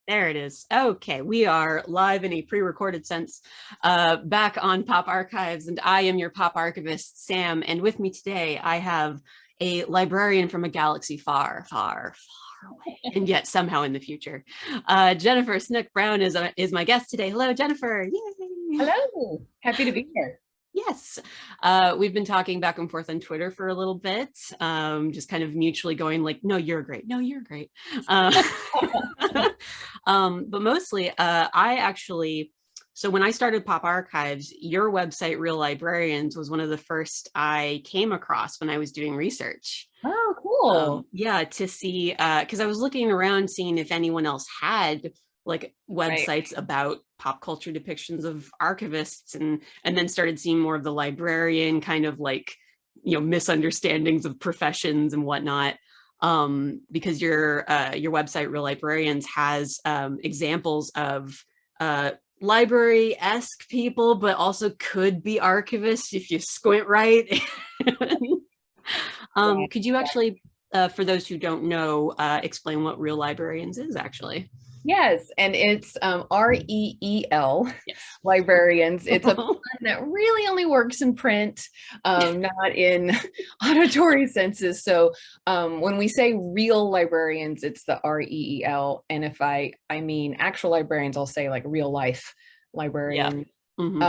There it is. Okay, we are live in a pre-recorded sense, back on Pop Archives, and I am your Pop Archivist, Sam, and with me today I have a librarian from a galaxy far, far, far away, and yet somehow in the future. Jennifer Snoek-Brown is my guest today. Hello, Jennifer. Yay. Hello, happy to be here. Yes, we've been talking back and forth on Twitter for a little bit, just kind of mutually going like, no, you're great. No, you're great. But mostly, so when I started Pop Archives, your website, Reel Librarians, was one of the first I came across when I was doing research. Oh, cool. Yeah, to see, because I was looking around seeing if anyone else had like websites about pop culture depictions of archivists, and then started seeing more of the librarian kind of like, misunderstandings of professions and whatnot. Because your website, Reel Librarians, has examples of library-esque people, but also could be archivists if you squint right. Could you actually, for those who don't know, explain what Reel Librarians is actually? Yes, and it's REEL, yes. Librarians. It's a pun that really only works in print, not in auditory senses. So when we say real librarians, it's the REEL. And if I mean actual librarians, I'll say like real life librarian. Yeah. Mm-hmm.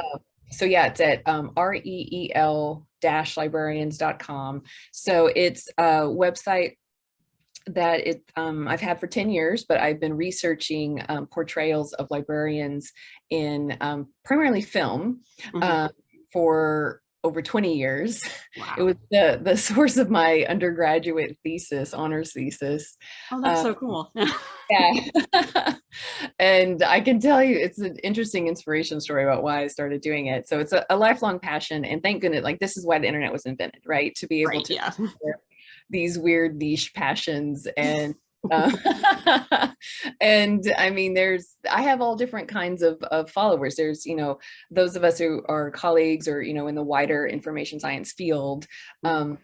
So yeah, it's at REEL-librarians.com. So it's a website that I've had for 10 years, but I've been researching portrayals of librarians in primarily film for over 20 years. Wow. It was the source of my undergraduate thesis, honors thesis. Oh, that's so cool. Yeah. And I can tell you, it's an interesting inspiration story about why I started doing it. So it's a lifelong passion, and thank goodness, like this is why the internet was invented, right? To be able to these weird niche passions. And and I mean, I have all different kinds of followers. There's, those of us who are colleagues or, in the wider information science field. And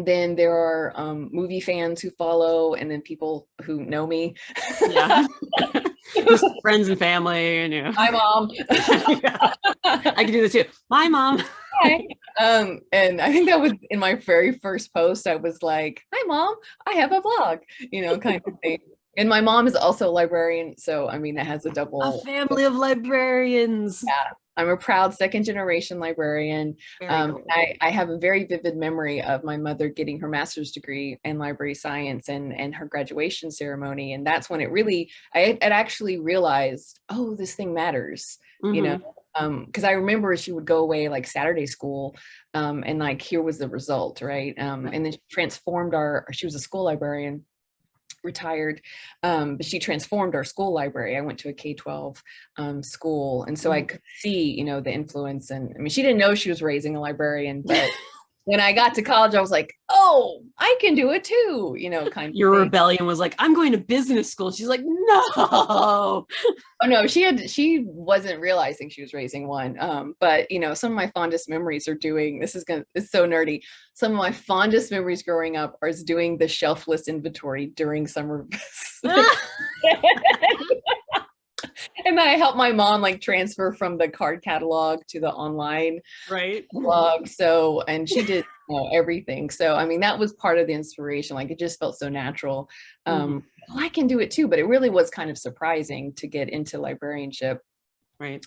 then there are movie fans who follow, and then people who know me. Yeah. Just friends and family, and my mom. Yeah. I can do this too. My mom. And I think that was in my very first post. I was like, "Hi, Mom, I have a blog," kind of thing. And my mom is also a librarian, so I mean, that has a family of librarians. Yeah, I'm a proud second generation librarian. Cool. I have a very vivid memory of my mother getting her master's degree in library science and her graduation ceremony, and that's when I actually realized, oh, this thing matters, because I remember she would go away like Saturday school, and like here was the result, right? And then she transformed she was a school librarian, retired, but she transformed our school library. I went to a K-12 school, and so I could see, the influence. And I mean, she didn't know she was raising a librarian, but when I got to college, I was like, oh, I can do it too, kind of. Your rebellion was like, I'm going to business school. She's like, no. Oh no, she wasn't realizing she was raising one. But some of my fondest memories are doing, it's so nerdy. Some of my fondest memories growing up is doing the shelf list inventory during summer. And then I helped my mom like transfer from the card catalog to the online blog. So, and she did everything. So, I mean, that was part of the inspiration. Like, it just felt so natural. Well, I can do it too, but it really was kind of surprising to get into librarianship. Right.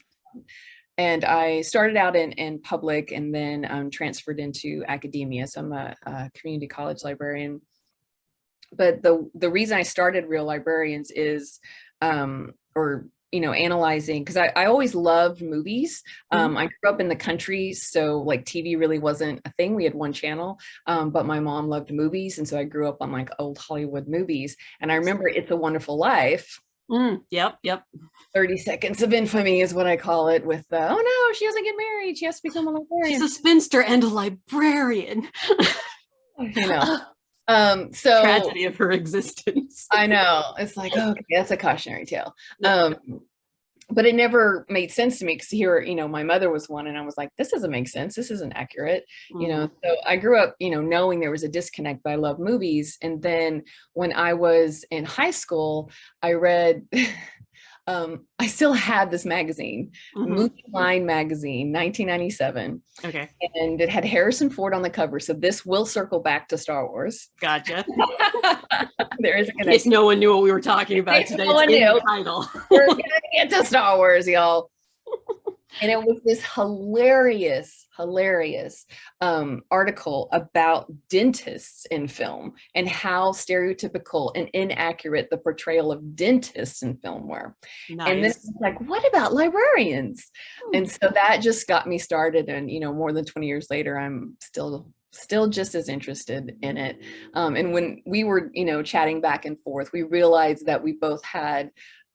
And I started out in public, and then transferred into academia. So I'm a community college librarian. But the reason I started Reel Librarians is, analyzing, because I always loved movies. I grew up in the country, so like TV really wasn't a thing. We had one channel, but my mom loved movies, and so I grew up on like old Hollywood movies. And I remember It's a Wonderful Life. Yep. 30 Seconds of Infamy is what I call it, with oh no, she doesn't get married, she has to become a librarian. She's a spinster and a librarian. So tragedy of her existence. I know, it's like, okay, that's a cautionary tale. but it never made sense to me because here, my mother was one and I was like, this doesn't make sense. This isn't accurate. So I grew up, knowing there was a disconnect, but I love movies. And then when I was in high school, I read, I still had this magazine, Movie Line magazine, 1997. Okay. And it had Harrison Ford on the cover. So this will circle back to Star Wars. Gotcha. There is a connection. In case no one knew what we were talking about today. It's in the title. We're gonna get to Star Wars, y'all. And it was this hilarious article about dentists in film and how stereotypical and inaccurate the portrayal of dentists in film were. Nice. And then it's like, what about librarians? And so that just got me started. And, more than 20 years later, I'm still just as interested in it. And when we were, chatting back and forth, we realized that we both had,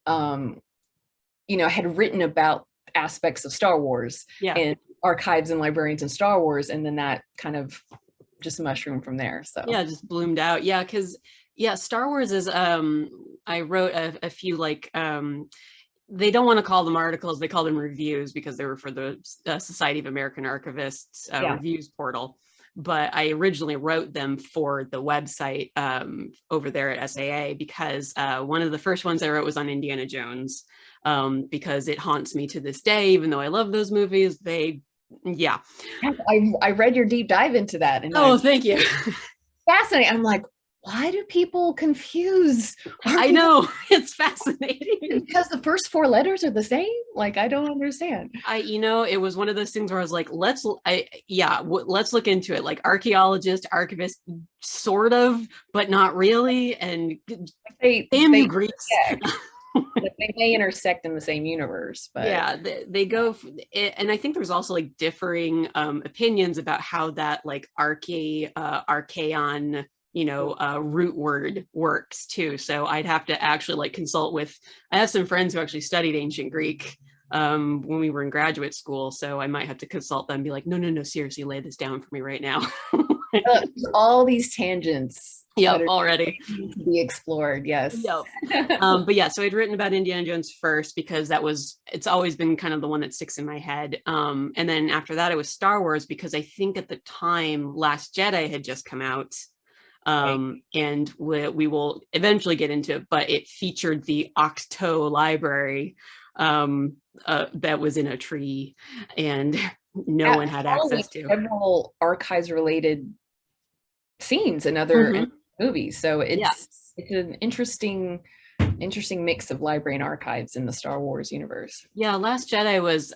had written about aspects of Star Wars and archives and librarians in Star Wars. And then that kind of just mushroomed from there. So yeah, just bloomed out. Yeah. Cause Star Wars is, I wrote a few they don't want to call them articles. They call them reviews because they were for the Society of American Archivists reviews portal. But I originally wrote them for the website over there at SAA because one of the first ones I wrote was on Indiana Jones because it haunts me to this day, even though I love those movies. I read your deep dive into that. And thank you. Fascinating. I'm like, why do people confuse? I know, it's fascinating. Because the first four letters are the same? Like, I don't understand. It was one of those things where I was like, let's look into it. Like archaeologist, archivist, sort of, but not really. And damn you Greeks. They may intersect in the same universe, but yeah, they go. And I think there's also like differing opinions about how that like archaeon root word works too. So I'd have to actually like consult with, I have some friends who actually studied ancient Greek when we were in graduate school. So I might have to consult them and be like, no, seriously, lay this down for me right now. All these tangents. Yep, already to be explored. Yes. Yep. So I'd written about Indiana Jones first because it's always been kind of the one that sticks in my head. And then after that, it was Star Wars because I think at the time Last Jedi had just come out. And we will eventually get into it, but it featured the Octo library that was in a tree and no one had access to. Several archives related scenes in other movies. So it's an interesting mix of library and archives in the Star Wars universe. Yeah, Last Jedi was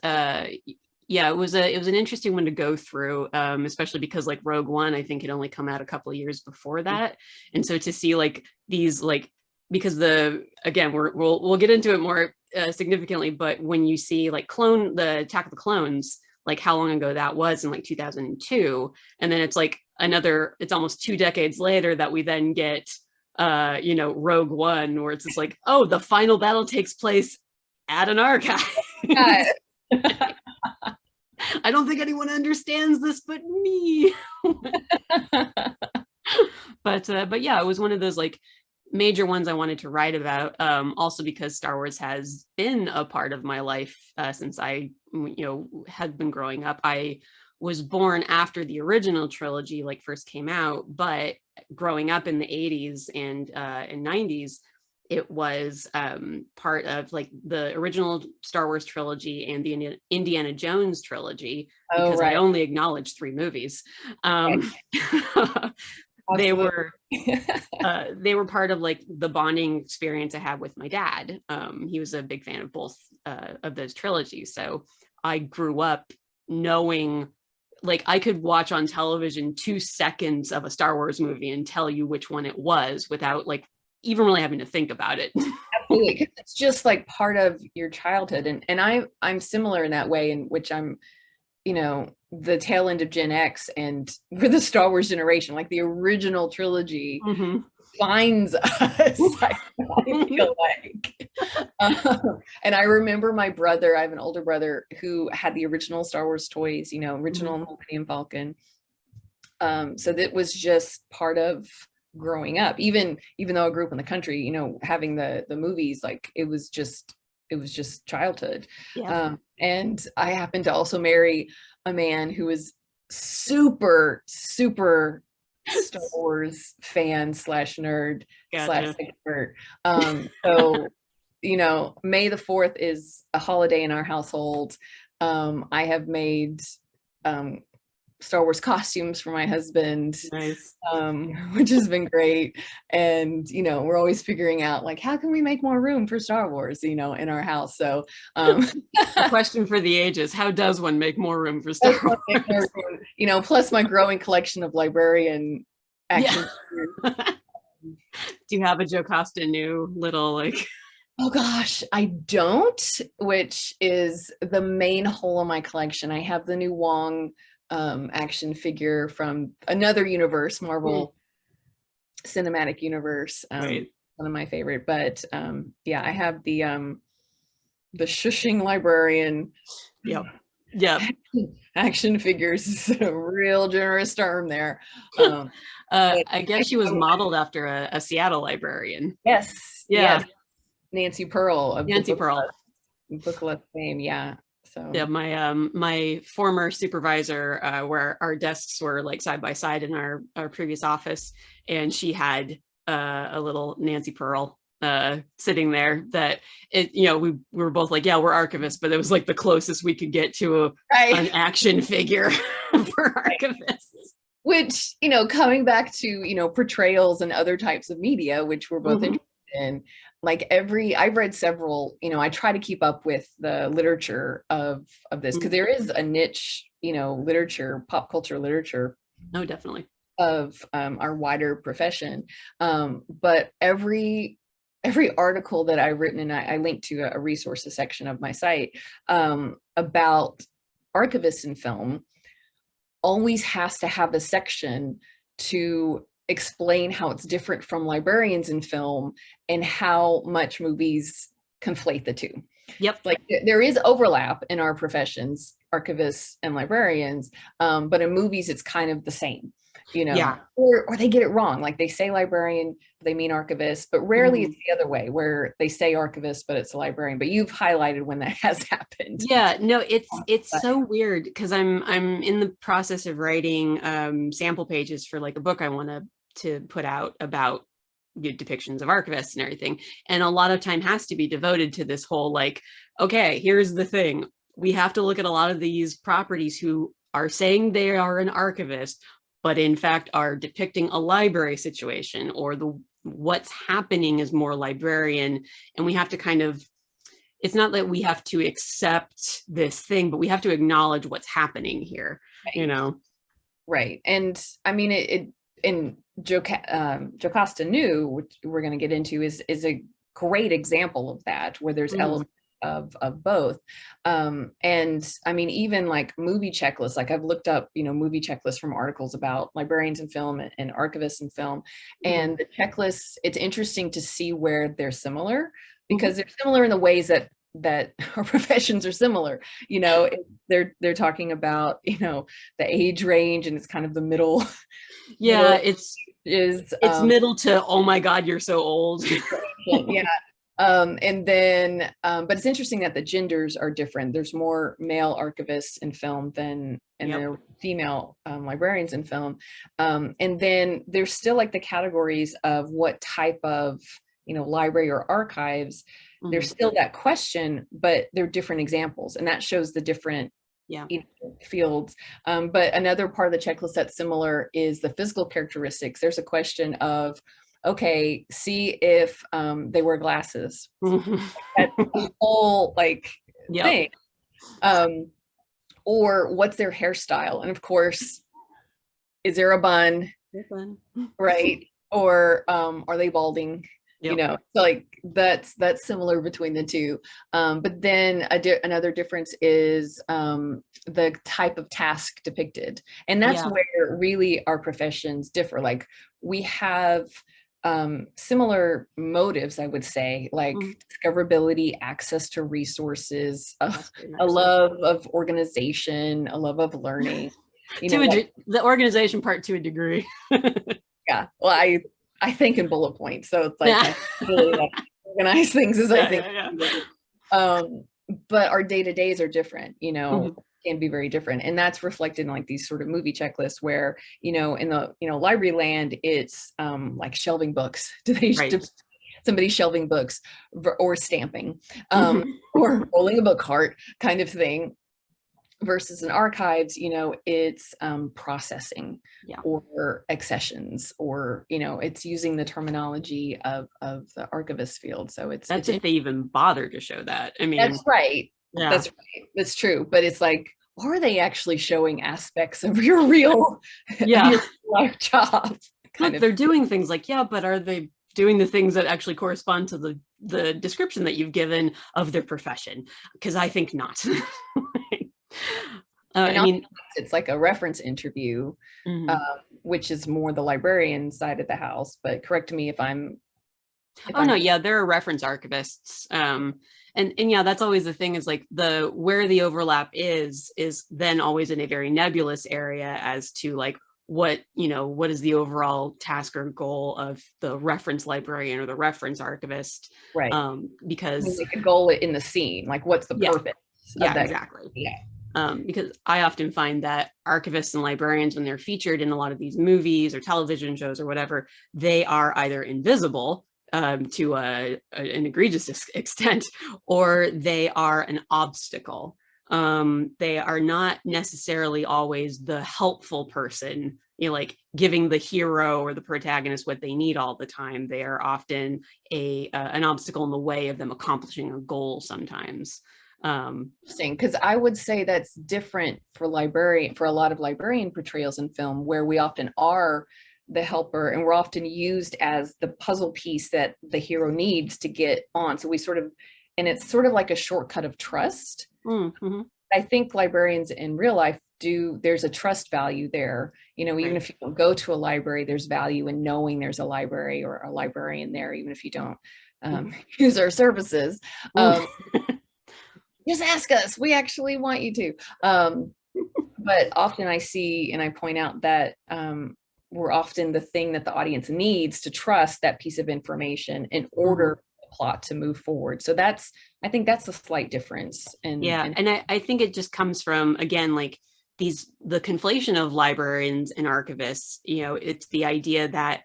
it was an interesting one to go through, especially because like Rogue One, I think had only come out a couple of years before that. And so to see like these like, because we'll get into it more significantly, but when you see like the Attack of the Clones, like how long ago that was in like 2002. And then it's like it's almost 2 decades later that we then get, Rogue One, where it's just like, oh, the final battle takes place at an archive. I don't think anyone understands this but me. But it was one of those like major ones I wanted to write about, also because Star Wars has been a part of my life since I had been growing up. I was born after the original trilogy like first came out, but growing up in the 80s and 90s, it was part of like the original Star Wars trilogy and the Indiana Jones trilogy, because I only acknowledged 3 movies. They were part of like the bonding experience I had with my dad. He was a big fan of both of those trilogies. So I grew up knowing, like, I could watch on television 2 seconds of a Star Wars movie and tell you which one it was without like even really having to think about it. Absolutely, because it's just like part of your childhood, and I'm similar in that way, in which I'm, the tail end of Gen X, and we're the Star Wars generation. Like the original trilogy finds us. I feel like, and I remember my brother. I have an older brother who had the original Star Wars toys. Original Millennium Falcon. So that was just part of growing up, even though I grew up in the country, having the movies, like it was just was just childhood. Yeah. And I happened to also marry a man who was super Star Wars fan slash nerd slash Gotcha. expert. So May the 4th is a holiday in our household. I have made Star Wars costumes for my husband, Nice. which has been great. And we're always figuring out, like, how can we make more room for Star Wars, in our house. So A question for the ages: how does one make more room for Star Wars? Plus my growing collection of librarian action. Do you have a Jocasta Nu little like? Oh gosh, I don't, which is the main hole in my collection. I have the new Wong action figure from another universe, Marvel Cinematic Universe, Right. one of my favorite. But yeah, I have the shushing librarian. Yep. Action figures is a real generous term there. I guess she was modeled after a Seattle librarian. Yes. Yeah. Yes. Nancy Pearl of Nancy Pearl. Bookless fame. Yeah. So yeah, my former supervisor, where our desks were like side by side in our previous office, and she had a little Nancy Pearl sitting there that we were both like, yeah, we're archivists, but it was like the closest we could get to an action figure for archivists. Which, coming back to, portrayals and other types of media, which we're both interested in, like I've read several, I try to keep up with the literature of this, because there is a niche, literature, pop culture literature. Oh, definitely. Of our wider profession. But every article that I've written, and I linked to a resources section of my site about archivists in film, always has to have a section to explain how it's different from librarians in film and how much movies conflate the two. Yep. Like there is overlap in our professions, archivists and librarians, but in movies it's kind of the same. Or they get it wrong. Like they say librarian, they mean archivist, but rarely it's the other way, where they say archivist, but it's a librarian. But you've highlighted when that has happened. Yeah, no, it's so weird, because I'm in the process of writing sample pages for like a book I want to put out about depictions of archivists and everything. And a lot of time has to be devoted to this whole like, okay, here's the thing. We have to look at a lot of these properties who are saying they are an archivist, but in fact are depicting a library situation, or what's happening is more librarian. And we have to kind of, it's not that we have to accept this thing, but we have to acknowledge what's happening here, Right. And I mean, it in Jocasta Nu, which we're going to get into, is a great example of that, where there's elements of both. And I mean, even like movie checklists, like I've looked up, movie checklists from articles about librarians in film and archivists in film, and the checklists, it's interesting to see where they're similar, because they're similar in the ways that our professions are similar. They're talking about, the age range, and it's kind of the middle. Yeah, it's middle to, oh my God, you're so old. Yeah. And then, but it's interesting that the genders are different. There's more male archivists in film and there are female librarians in film. And then there's still like the categories of what type of, library or archives. There's still that question, but they're different examples, and that shows the different fields. But another part of the checklist that's similar is the physical characteristics. There's a question of, okay, see if they wear glasses. That's the whole thing. Or what's their hairstyle? And of course, is there a bun? Right? Or are they balding? So like that's similar between the two. But then another difference is the type of task depicted. And that's where really our professions differ. Like we have similar motives, I would say, like discoverability, access to resources, a love of organization, a love of learning. The organization part to a degree. Yeah. Well, I think in bullet points. So it's like I really like organize things as I think. But our day-to-days are different, Mhm. can be very different. And that's reflected in like these sort of movie checklists where, in the, library land, it's like shelving books. Right. Somebody shelving books or stamping, Mhm. or rolling a book cart kind of thing. Versus in archives, it's processing Yeah. or accessions, or it's using the terminology of the archivist field. So That's if they even bother to show that. I mean, that's right. yeah. That's right. That's true. But it's like, are they actually showing aspects of your real of Yeah. your life job? Look, they're doing things like, yeah, but are they doing the things that actually correspond to the description that you've given of their profession? Because I think not. And I mean, it's like a reference interview, mhm. which is more the librarian side of the house. But correct me if I'm Oh no, yeah, there are reference archivists. And yeah, that's always the thing, is like where the overlap is then always in a very nebulous area as to like what is the overall task or goal of the reference librarian or the reference archivist. right. Because Like a goal in the scene, like what's the yeah, purpose of yeah, that? exactly. Yeah. Because I often find that archivists and librarians, when they're featured in a lot of these movies or television shows or whatever, they are either invisible to an egregious extent, or they are an obstacle. They are not necessarily always the helpful person, like giving the hero or the protagonist what they need all the time. They are often an obstacle in the way of them accomplishing a goal sometimes. Interesting, because I would say that's different for a lot of librarian portrayals in film, where we often are the helper and we're often used as the puzzle piece that the hero needs to get on. So and it's sort of like a shortcut of trust. Mm-hmm. I think librarians in real life there's a trust value there. Even Right. if you don't go to a library, there's value in knowing there's a library or a librarian there, even if you don't use our services. Um, just ask us. We actually want you to. But often I see and I point out that we're often the thing that the audience needs to trust that piece of information in order for the plot to move forward. So I think that's a slight difference. Yeah. And I think it just comes from, again, like the conflation of librarians and archivists. It's the idea that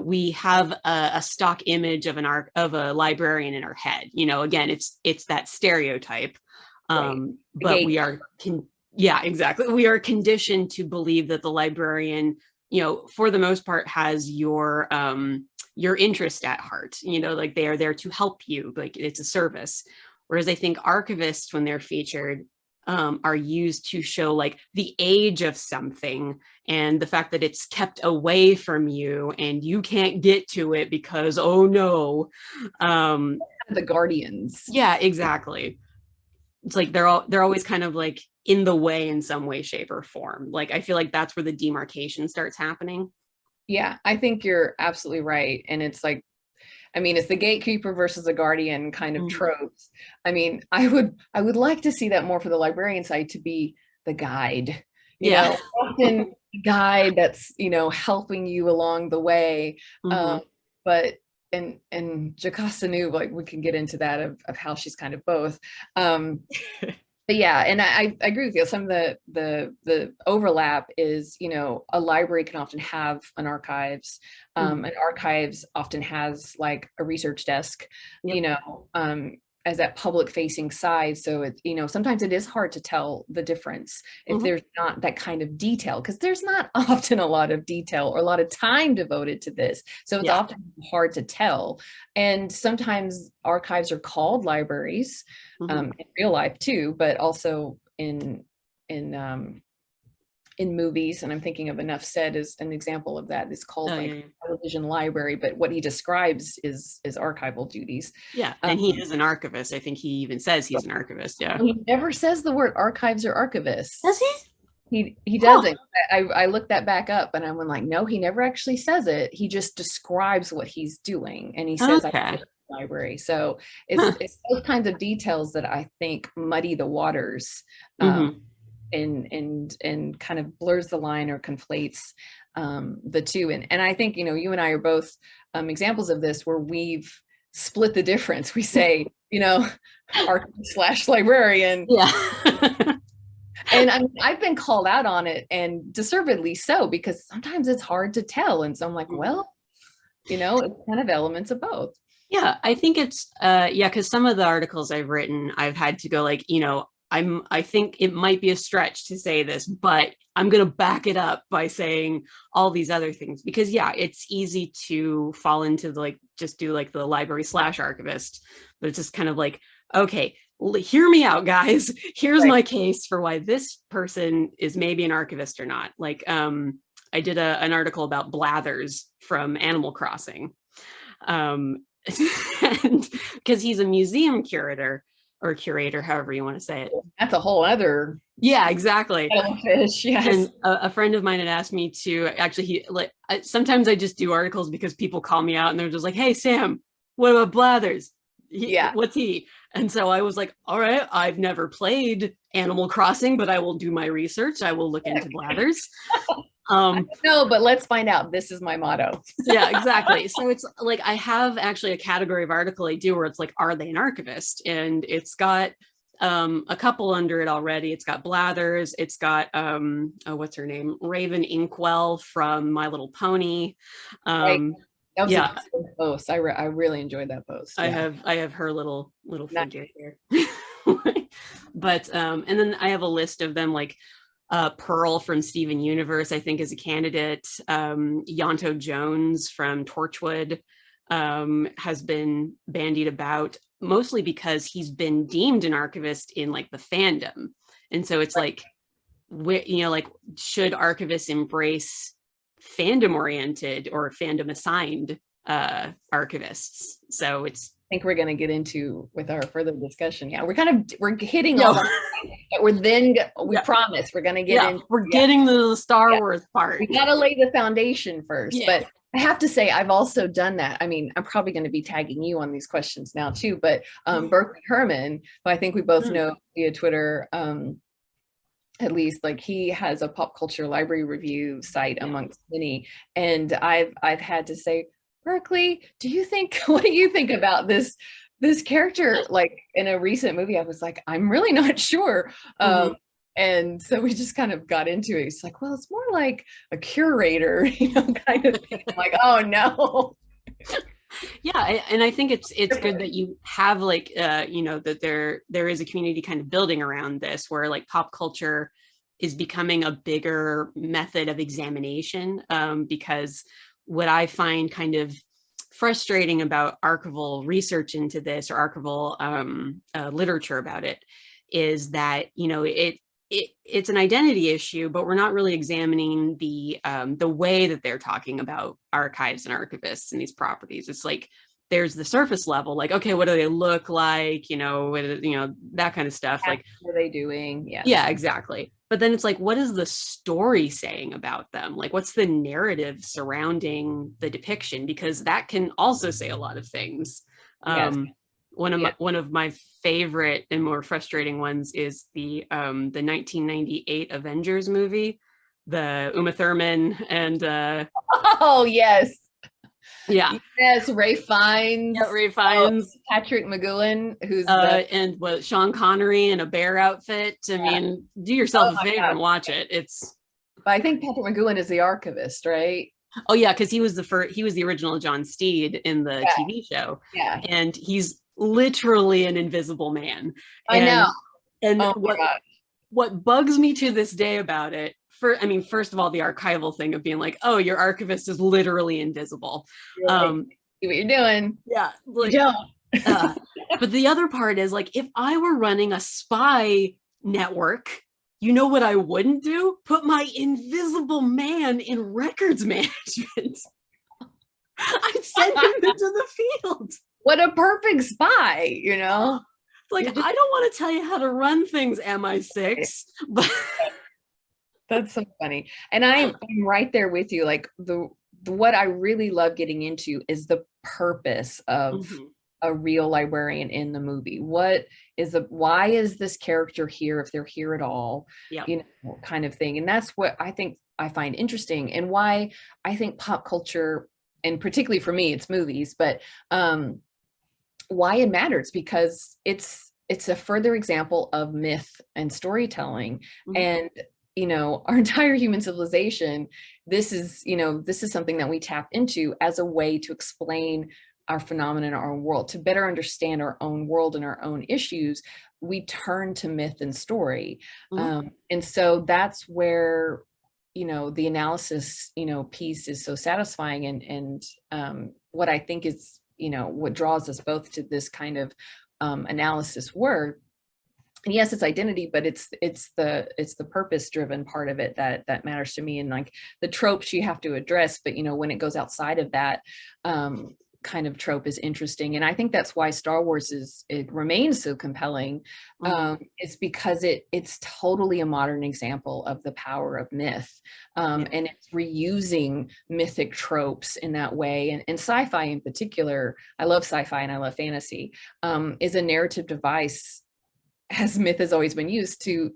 we have a stock image of of a librarian in our head. Again, it's that stereotype. right. But we are yeah, exactly. We are conditioned to believe that the librarian, for the most part, has your interest at heart. Like they are there to help you. Like it's a service. Whereas I think archivists, when they're featured, are used to show like the age of something and the fact that it's kept away from you and you can't get to it because, oh no. The guardians. Yeah, exactly. It's like they're always kind of like in the way in some way, shape, or form. Like I feel like that's where the demarcation starts happening. Yeah, I think you're absolutely right. And it's like, it's the gatekeeper versus the guardian kind of tropes. I would like to see that more for the librarian side, to be the guide, often guide that's, helping you along the way. But and Jocasta Nu, like we can get into that of how she's kind of both. But yeah, and I agree with you. Some of the overlap is, a library can often have an archives. An archives often has like a research desk, Yep. As that public facing side. So it, sometimes it is hard to tell the difference if there's not that kind of detail, because there's not often a lot of detail or a lot of time devoted to this. So it's often hard to tell. And sometimes archives are called libraries, in real life too, but also in movies. And I'm thinking of Enough Said as an example of that. It's called television library, but what he describes is archival duties. Yeah, and he is an archivist. I think he even says he's an archivist. Yeah, he never says the word archives or archivists. does he? He doesn't. I looked that back up and I went like, no, he never actually says it. He just describes what he's doing, and he says, Okay. library. So it's those kinds of details that I think muddy the waters, and kind of blurs the line or conflates the two. And I think, you and I are both examples of this, where we've split the difference. We say archivist / librarian. Yeah. And I've been called out on it, and deservedly so, because sometimes it's hard to tell. And so I'm like, well, it's kind of elements of both. Yeah, I think it's because some of the articles I've written, I've had to go like, I think it might be a stretch to say this, but I'm going to back it up by saying all these other things, because it's easy to fall into just do like the library / archivist, but it's just kind of like, okay, hear me out, guys. Here's my case for why this person is maybe an archivist or not. Like, I did an article about Blathers from Animal Crossing. And because he's a museum curator, however you want to say it. That's a whole other. Yeah, exactly. Fish, yes. And a friend of mine had asked me to actually, sometimes I just do articles because people call me out and they're just like, hey, Sam, what about Blathers? What's he? And so I was like, all right, I've never played Animal Crossing, but I will do my research. I will look into Blathers. No, but let's find out. This is my motto. Yeah, exactly. So it's like, I have actually a category of article I do where it's like, are they an archivist? And it's got a couple under it already. It's got Blathers. It's got, what's her name? Raven Inkwell from My Little Pony. That was a good post. I really enjoyed that post. Yeah. I have her little figure here. But and then I have a list of them, like Pearl from Steven Universe, I think, is a candidate. Yonto Jones from Torchwood has been bandied about, mostly because he's been deemed an archivist in like the fandom. And so it's like, should archivists embrace fandom-oriented or fandom-assigned archivists? So it's, I think we're going to get into with our further discussion. Yeah, we're hitting all we promise we're going to get in. We're getting to the Star Wars part. We got to lay the foundation first. But I have to say, I've also done that. I mean, I'm probably going to be tagging you on these questions now too, but Berkeley Herman, who I think we both know via Twitter, at least, like, he has a pop culture library review site amongst many. And I've had to say, Berkeley, what do you think about this character? Like, in a recent movie, I was like, I'm really not sure. And so we just kind of got into it. He's like, well, it's more like a curator, kind of thing. I'm like, oh no. Yeah, and I think it's good that you have that there is a community kind of building around this, where like pop culture is becoming a bigger method of examination, because what I find kind of frustrating about archival research into this, or archival literature about it, is that it's an identity issue, but we're not really examining the way that they're talking about archives and archivists and these properties. It's like there's the surface level, like, okay, what do they look like? That kind of stuff. Like, what are they doing? Yeah, exactly. But then it's like, what is the story saying about them? Like, what's the narrative surrounding the depiction? Because that can also say a lot of things. One of my favorite and more frustrating ones is the 1998 Avengers movie, the Uma Thurman and oh yes, Ray Fiennes, Patrick McGowan, who's and Sean Connery in a bear outfit. I mean, do yourself a favor and watch it. But I think Patrick McGowan is the archivist, right? Oh yeah, because he was the original John Steed in the TV show. Yeah, and he's literally an invisible man. I know. And what bugs me to this day about it, first of all, the archival thing of being like, oh, your archivist is literally invisible. See what you're doing. Yeah. Like, you don't. But the other part is, like, if I were running a spy network, you know what I wouldn't do? Put my invisible man in records management. I'd send him into the field. What a perfect spy, Like, I don't want to tell you how to run things, MI6, but that's so funny. And I'm right there with you. Like, what I really love getting into is the purpose of a real librarian in the movie. Why is this character here, if they're here at all? Kind of thing. And that's what I think I find interesting, and why I think pop culture, and particularly for me, it's movies, but why it matters, because it's a further example of myth and storytelling. Mm-hmm. And our entire human civilization, this is something that we tap into as a way to explain our phenomena in our own world. To better understand our own world and our own issues, we turn to myth and story. Mm-hmm. And so that's where the analysis piece is so satisfying, and what I think is what draws us both to this kind of analysis work. And yes, it's identity, but it's the purpose driven part of it that matters to me, and like the tropes you have to address. But when it goes outside of that kind of trope is interesting, and I think that's why Star Wars it remains so compelling. It's because it's totally a modern example of the power of myth, and it's reusing mythic tropes in that way. And sci-fi in particular, I love sci-fi and I love fantasy, is a narrative device, as myth has always been used to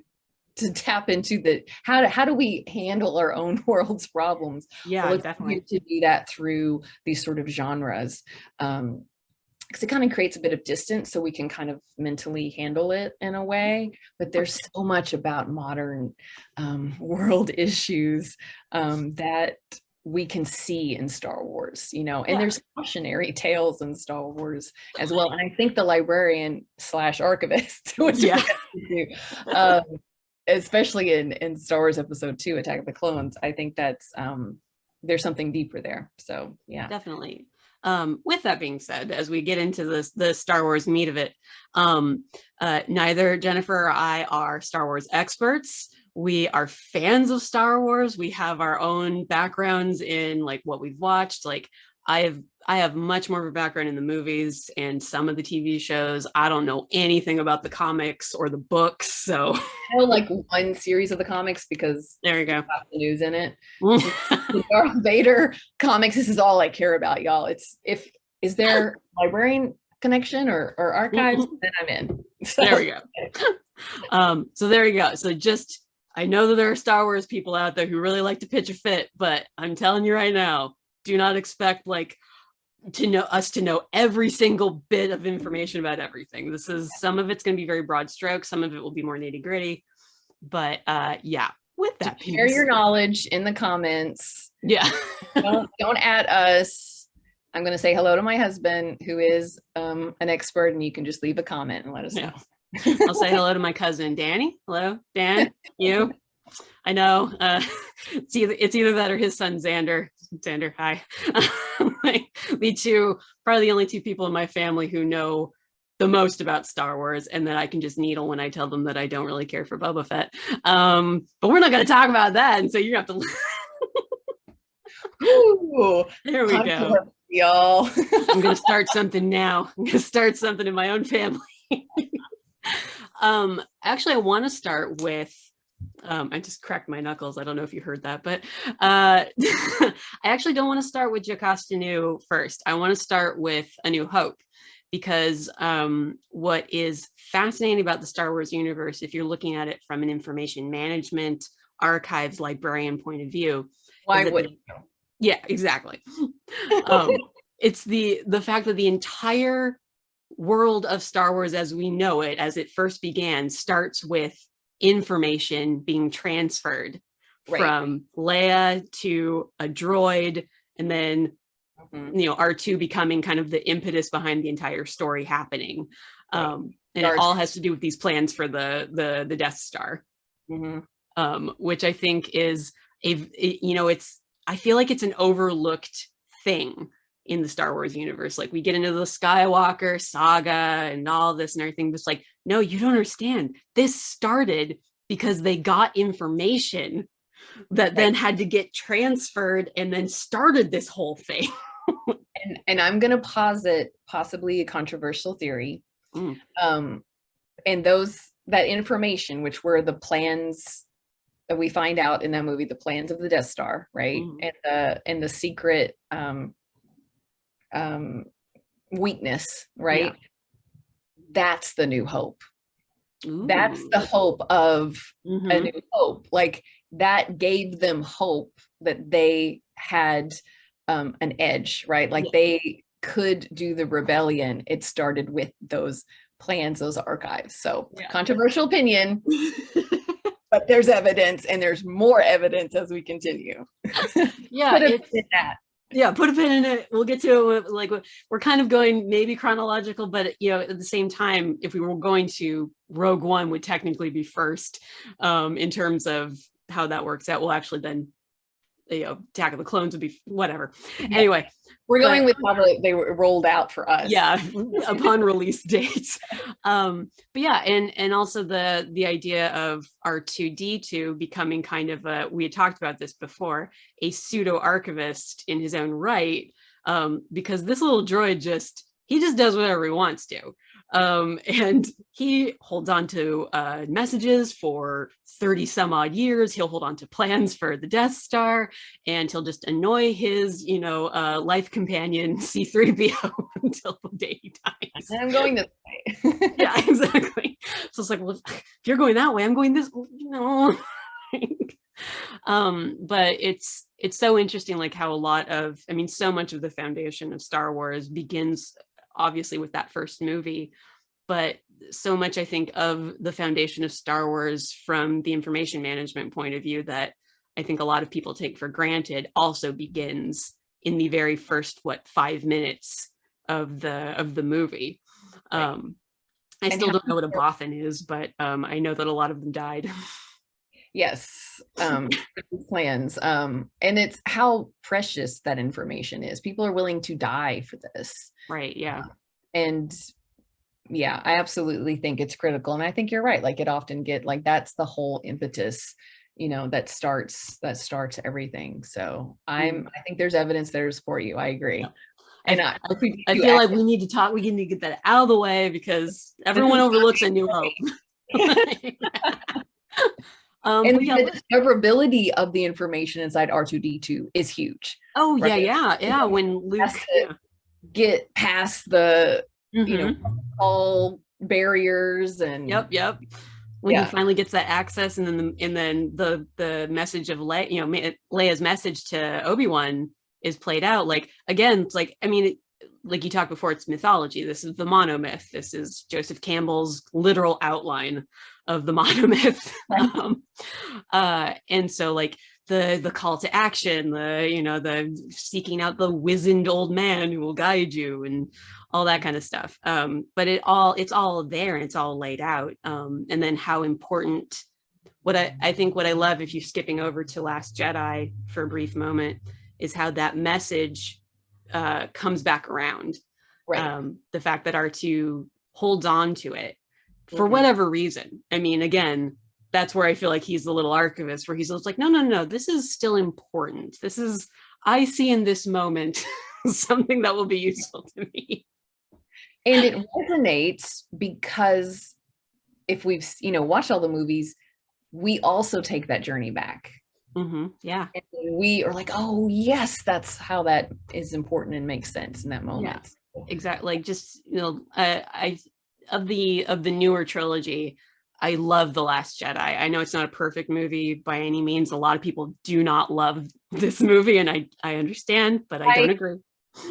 tap into how do we handle our own world's problems. Yeah, definitely. To do that through these sort of genres, because it kind of creates a bit of distance, so we can kind of mentally handle it in a way. But there's so much about modern world issues that we can see in Star Wars, and there's cautionary tales in Star Wars as well. And I think the librarian / archivist, which especially in Star Wars Episode 2, Attack of the Clones, I think that's there's something deeper there. So yeah, definitely. With that being said, as we get into the Star Wars meat of it, neither Jennifer or I are Star Wars experts. We are fans of Star Wars. We have our own backgrounds in like what we've watched. Like I have much more of a background in the movies and some of the TV shows. I don't know anything about the comics or the books. So I know like one series of the comics, because there you go. The news in it. The Darth Vader comics. This is all I care about, y'all. Is there librarian connection or archives? Then I'm in. So. There we go. So there you go. So I know that there are Star Wars people out there who really like to pitch a fit, but I'm telling you right now, do not expect to know every single bit of information about everything. Some of it's going to be very broad strokes. Some of it will be more nitty gritty, but with that, share your knowledge in the comments. Yeah. don't add us. I'm going to say hello to my husband, who is an expert, and you can just leave a comment and let us know. I'll say hello to my cousin, Danny. Hello, Dan, you. I know it's either that or his son, Xander. Xander, hi. Probably the only two people in my family who know the most about Star Wars, and that I can just needle when I tell them that I don't really care for Boba Fett. But we're not going to talk about that, and so you have to. Ooh, there we go, y'all. I'm going to start something now. I'm going to start something in my own family. Actually, I want to start with. I just cracked my knuckles. I don't know if you heard that, but I actually don't want to start with Jocasta Nu first. I want to start with A New Hope, because what is fascinating about the Star Wars universe, if you're looking at it from an information management, archives, librarian point of view, why would you? Yeah, exactly. It's the fact that the entire world of Star Wars as we know it, as it first began, starts with information being transferred from Leia to a droid, and then R2 becoming kind of the impetus behind the entire story happening. And it all has to do with these plans for the Death Star, which I think is I feel like it's an overlooked thing in the Star Wars universe. Like we get into the Skywalker Saga and all this and everything, but it's like, no, you don't understand. This started because they got information that then had to get transferred and then started this whole thing. and I'm going to posit possibly a controversial theory. And that information, which were the plans that we find out in that movie, the plans of the Death Star, right? And the secret weakness, right? Yeah. That's the New Hope. Ooh. That's the hope of A New Hope. Like that gave them hope that they had an edge, right? Like they could do the rebellion, it started with those plans, those archives. So controversial opinion, but there's evidence, and there's more evidence as we continue. Yeah, it's that. Yeah, put a pin in it. We'll get to it. Like, we're kind of going maybe chronological, but at the same time, if we were going to, Rogue One would technically be first in terms of how that works out. We'll actually then, Attack of the Clones would be whatever. Yeah. Anyway, we're going with how they were rolled out for us. Yeah, upon release dates. But yeah, and also the idea of R2-D2 becoming kind of we had talked about this before, a pseudo archivist in his own right, because this little droid he just does whatever he wants to. And he holds on to messages for 30 some odd years. He'll hold on to plans for the Death Star, and he'll just annoy his, life companion C-3PO until the day he dies. And I'm going this way. Yeah, exactly. So it's like, well, if you're going that way, I'm going this, but it's so interesting, like how so much of the foundation of Star Wars begins obviously with that first movie, but so much, I think, of the foundation of Star Wars from the information management point of view that I think a lot of people take for granted also begins in the very first 5 minutes of the movie. Right. I still don't know what a boffin is, but I know that a lot of them died. Yes, plans. And it's how precious that information is. People are willing to die for this. Right, yeah. And yeah, I absolutely think it's critical. And I think you're right. Like, it often that's the whole impetus, that starts everything. So I think there's evidence there to support you. I agree. Yeah. And I feel like we need to talk, we need to get that out of the way, because everyone overlooks A New Hope. And the discoverability of the information inside R2-D2 is huge. Oh, right? Yeah. When Luke get past the all barriers and yep. When he finally gets that access, and then the message of Leia's message to Obi-Wan is played out. Like, again, it's like, like you talked before, it's mythology. This is the Monomyth. This is Joseph Campbell's literal outline of the Monomyth. And so, like, the call to action, the seeking out the wizened old man who will guide you, and all that kind of stuff. But it's all there, and it's all laid out. And then how important, what I think what I love, if you're skipping over to Last Jedi for a brief moment, is how that message comes back around. Right. The fact that R2 holds on to it for whatever reason. Again, that's where I feel like he's the little archivist, where he's like, no, this is still important. This is, I see in this moment something that will be useful to me. And it resonates because if we've, watched all the movies, we also take that journey back. Yeah. And we are like, oh yes, that's how that is important and makes sense in that moment. Yeah, exactly. Like, just, I of the newer trilogy, I love The Last Jedi. I know it's not a perfect movie by any means. A lot of people do not love this movie, and I understand, but I don't agree.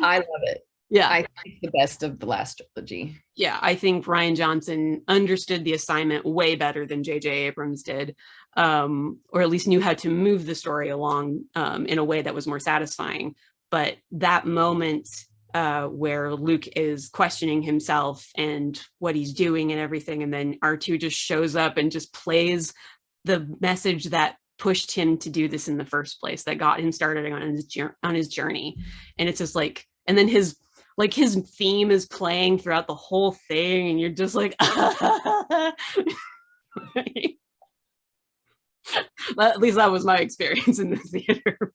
I love it. Yeah. I think it's the best of the last trilogy. Yeah, I think Rian Johnson understood the assignment way better than J.J. Abrams did, or at least knew how to move the story along in a way that was more satisfying. But that moment where Luke is questioning himself and what he's doing and everything, and then R2 just shows up and just plays the message that pushed him to do this in the first place, that got him started on his journey. And it's just like, and then his theme is playing throughout the whole thing, and you're just like, at least that was my experience in the theater.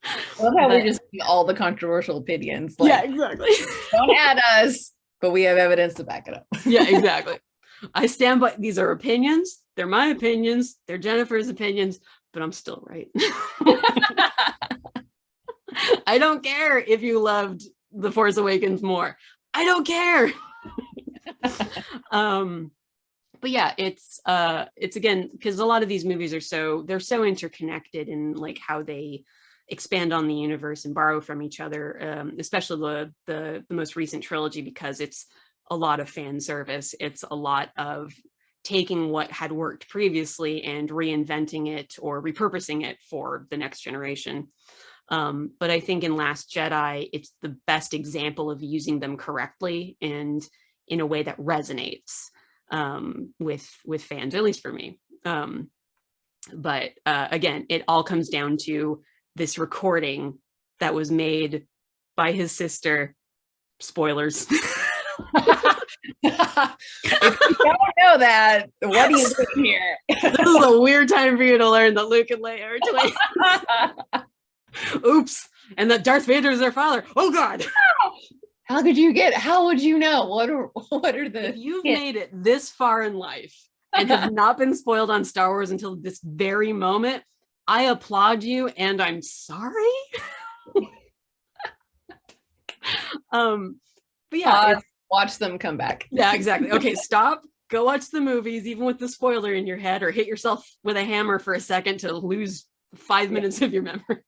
I love how we just see all the controversial opinions. Like, yeah, exactly. Don't add us, but we have evidence to back it up. Yeah, exactly. I stand by, these are opinions. They're my opinions. They're Jennifer's opinions, but I'm still right. I don't care if you loved The Force Awakens more. I don't care. But yeah, it's again, because a lot of these movies they're so interconnected in like how they expand on the universe and borrow from each other, especially the most recent trilogy, because it's a lot of fan service. It's a lot of taking what had worked previously and reinventing it or repurposing it for the next generation. But I think in Last Jedi, it's the best example of using them correctly and in a way that resonates with fans, at least for me. But again, it all comes down to this recording that was made by his sister. Spoilers. If you don't know that, what are you doing here? This is a weird time for you to learn that Luke and Leia are twins. Oops. And that Darth Vader is their father. Oh God. How would you know? What are the If you've made it this far in life and have not been spoiled on Star Wars until this very moment, I applaud you and I'm sorry. But yeah, watch them come back. Yeah, exactly. Okay, stop. Go watch the movies, even with the spoiler in your head, or hit yourself with a hammer for a second to lose 5 minutes of your memory.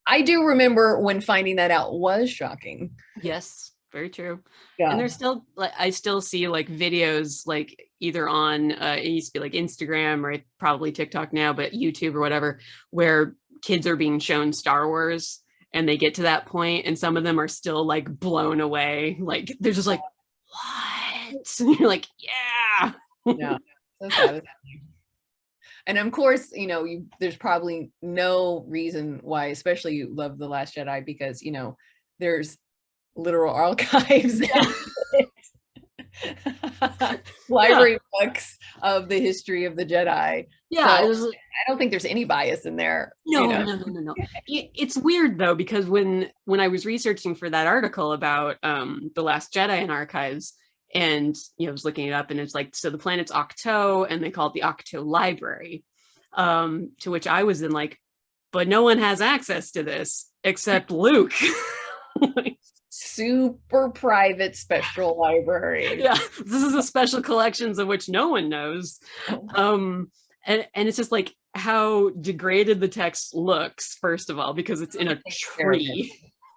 I do remember when finding that out was shocking. Yes, very true. Yeah. And there's still, like, I still see like videos, like either on it used to be like Instagram or probably TikTok now, but YouTube or whatever, where kids are being shown Star Wars and they get to that point and some of them are still like blown away. Like they're just like, what? And you're like, yeah. Yeah. So satisfying. And of course, there's probably no reason why, especially you love The Last Jedi, because, there's literal archives, library books of the history of the Jedi. Yeah. So I don't think there's any bias in there. No. It's weird though, because when I was researching for that article about The Last Jedi in archives, and I was looking it up, and it's like, so the planet's Octo, and they call it the Octo Library. To which I was in like, but no one has access to this except Luke. Super private special library. Yeah, this is a special collections of which no one knows. And it's just like how degraded the text looks, first of all, because it's in a tree.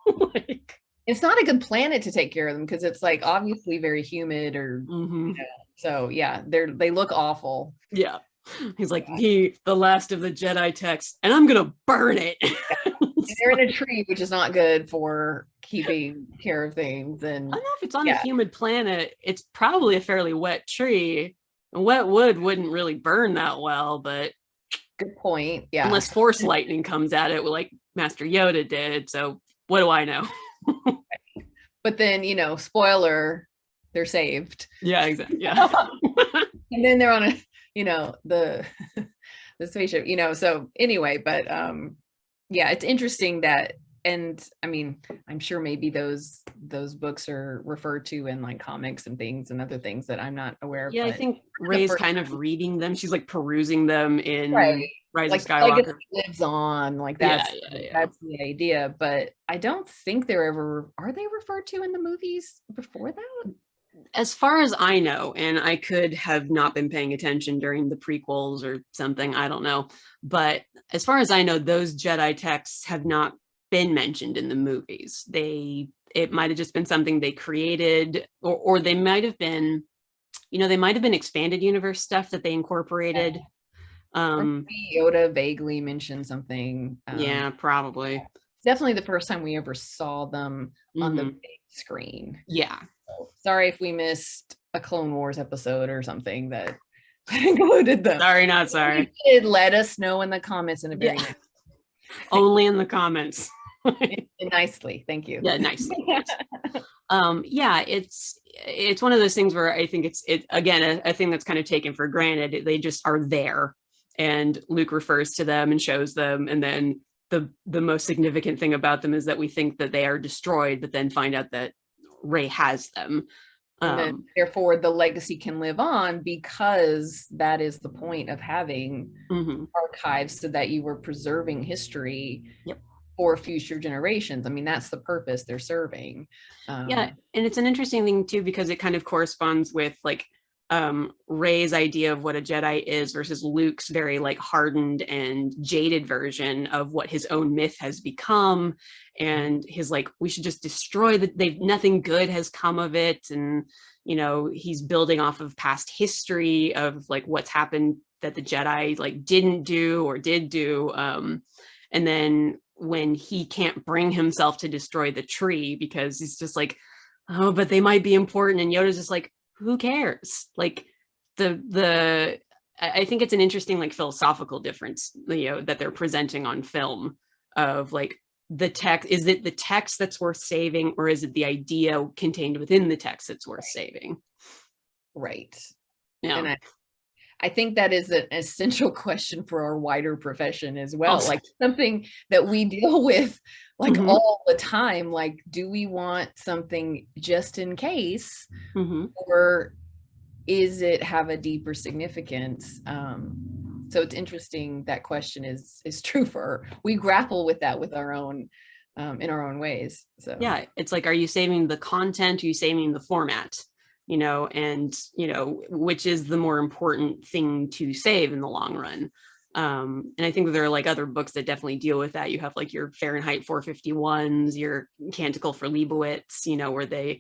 Like, it's not a good planet to take care of them because it's like obviously very humid or so yeah, they look awful. Yeah. He's like, the last of the Jedi texts, and I'm gonna burn it. They're in a tree, which is not good for keeping care of things. And I don't know if it's on a humid planet. It's probably a fairly wet tree. And wet wood wouldn't really burn that well, but good point. Yeah. Unless force lightning comes at it, like Master Yoda did. So what do I know? But then, spoiler, they're saved. Yeah, exactly. Yeah. And then they're on a, the spaceship, so anyway, but yeah, it's interesting that, and I mean, I'm sure maybe those books are referred to in like comics and things and other things that I'm not aware of. Yeah, I think Rey's kind of reading them. She's like perusing them in Rise of Skywalker. Legacy lives on, like that's the idea. But I don't think are they referred to in the movies before that? As far as I know, and I could have not been paying attention during the prequels or something, I don't know. But as far as I know, those Jedi texts have not been mentioned in the movies. It might have just been something they created, or they might have been, they might have been expanded universe stuff that they incorporated. Yoda vaguely mentioned something. Yeah, probably. Definitely the first time we ever saw them on the big screen. Yeah. So, sorry if we missed a Clone Wars episode or something that included them. Sorry, not sorry. Let us know in the comments in a very nice. Only in the comments. Nicely, thank you. Yeah, nicely. Yeah, it's one of those things where I think it's again a thing that's kind of taken for granted. They just are there, and Luke refers to them and shows them, and then the most significant thing about them is that we think that they are destroyed, but then find out that Rey has them. And then, therefore, the legacy can live on because that is the point of having archives, so that you were preserving history for future generations. I mean, that's the purpose they're serving. Yeah, and it's an interesting thing too, because it kind of corresponds with like Rey's idea of what a Jedi is versus Luke's very like hardened and jaded version of what his own myth has become, and his like, we should just destroy that, they've nothing good has come of it. And you know, he's building off of past history of like what's happened that the Jedi like didn't do or did do. And then when he can't bring himself to destroy the tree because he's just like, oh, but they might be important, and Yoda's just like, who cares? Like I think it's an interesting like philosophical difference, you know, that they're presenting on film of like the text, is it the text that's worth saving, or is it the idea contained within the text that's worth saving? Right. Yeah. And I think that is an essential question for our wider profession as well. Like something that we deal with like all the time. Like, do we want something just in case, or is it have a deeper significance? So it's interesting that question is true for, we grapple with that with our own in our own ways. So yeah, it's like, are you saving the content? Are you saving the format? You know, and you know, which is the more important thing to save in the long run. And I think there are like other books that definitely deal with that. You have like your Fahrenheit 451s, your Canticle for Leibowitz, you know, where the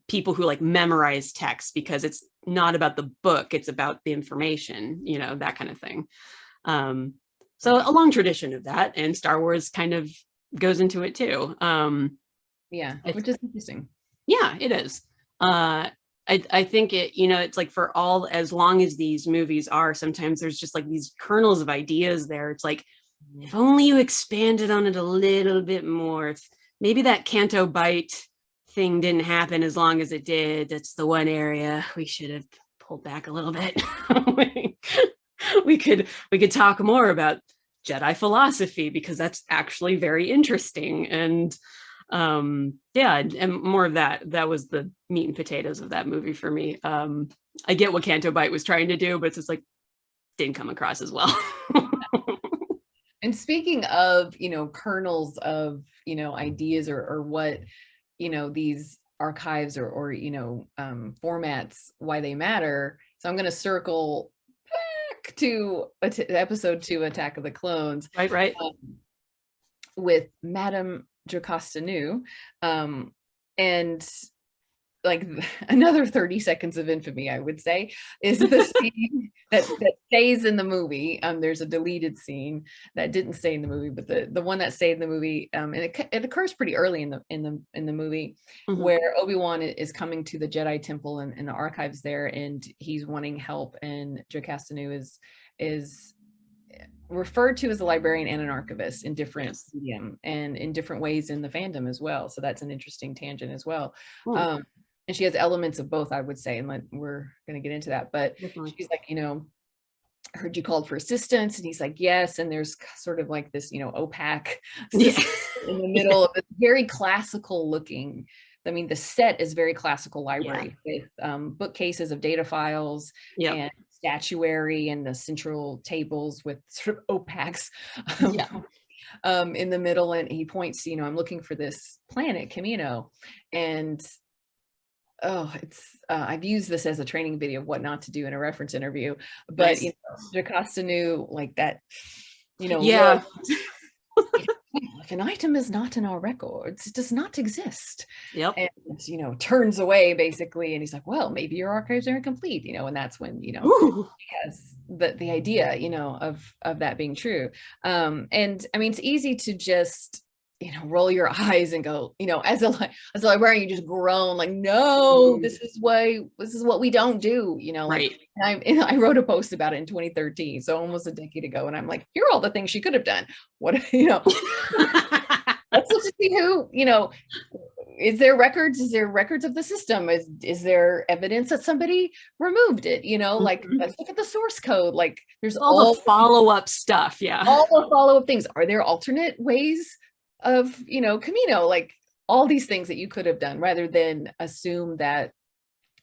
people who like memorize text because it's not about the book, it's about the information, you know, that kind of thing. So a long tradition of that, and Star Wars kind of goes into it too. Yeah, which is interesting. Yeah, it is. I think it, you know, it's like for all, as long as these movies are, sometimes there's just like these kernels of ideas there. It's like, if only you expanded on it a little bit more, maybe that Canto Bite thing didn't happen as long as it did. That's the one area we should have pulled back a little bit. we could talk more about Jedi philosophy, because that's actually very interesting. And yeah, and more of that was the meat and potatoes of that movie for me. I get what Canto Bite was trying to do, but it's just like, didn't come across as well. And speaking of, you know, kernels of, you know, ideas or what, you know, these archives or you know, formats, why they matter. So I'm going to circle back to episode 2, Attack of the Clones. Right. With Madame Jocasta Nu, and like another 30 seconds of infamy, I would say, is the scene that stays in the movie. There's a deleted scene that didn't stay in the movie, but the one that stayed in the movie, and it occurs pretty early in the movie, where Obi-Wan is coming to the Jedi Temple and the archives there, and he's wanting help, and Jocasta Nu is referred to as a librarian and an archivist in different medium and in different ways in the fandom as well. So that's an interesting tangent as well. And she has elements of both, I would say, and we're going to get into that. But she's like, you know, I heard you called for assistance, and he's like, yes. And there's sort of like this, you know, opaque system in the middle of it, very classical looking. I mean, the set is very classical library with bookcases of data files and statuary and the central tables with sort of opaques in the middle. And he points, you know, I'm looking for this planet, Camino. And it's I've used this as a training video of what not to do in a reference interview, but you know, Jocasta Nu, like that, you know, if an item is not in our records, it does not exist. And you know, turns away basically, and he's like, well, maybe your archives are incomplete, you know, and that's when, you know, he has the idea, you know, of that being true. And I mean, it's easy to just, you know, roll your eyes and go, you know, as a librarian, you just groan like, no, this is what we don't do, you know, like, and I wrote a post about it in 2013, so almost a decade ago, and I'm like, here are all the things she could have done. What, you know, let's look to see who, you know, is there records of the system? Is there evidence that somebody removed it? You know, like, let's look at the source code. Like, there's all the follow-up stuff. All the follow-up things. Are there alternate ways of, you know, Camino? Like, all these things that you could have done, rather than assume that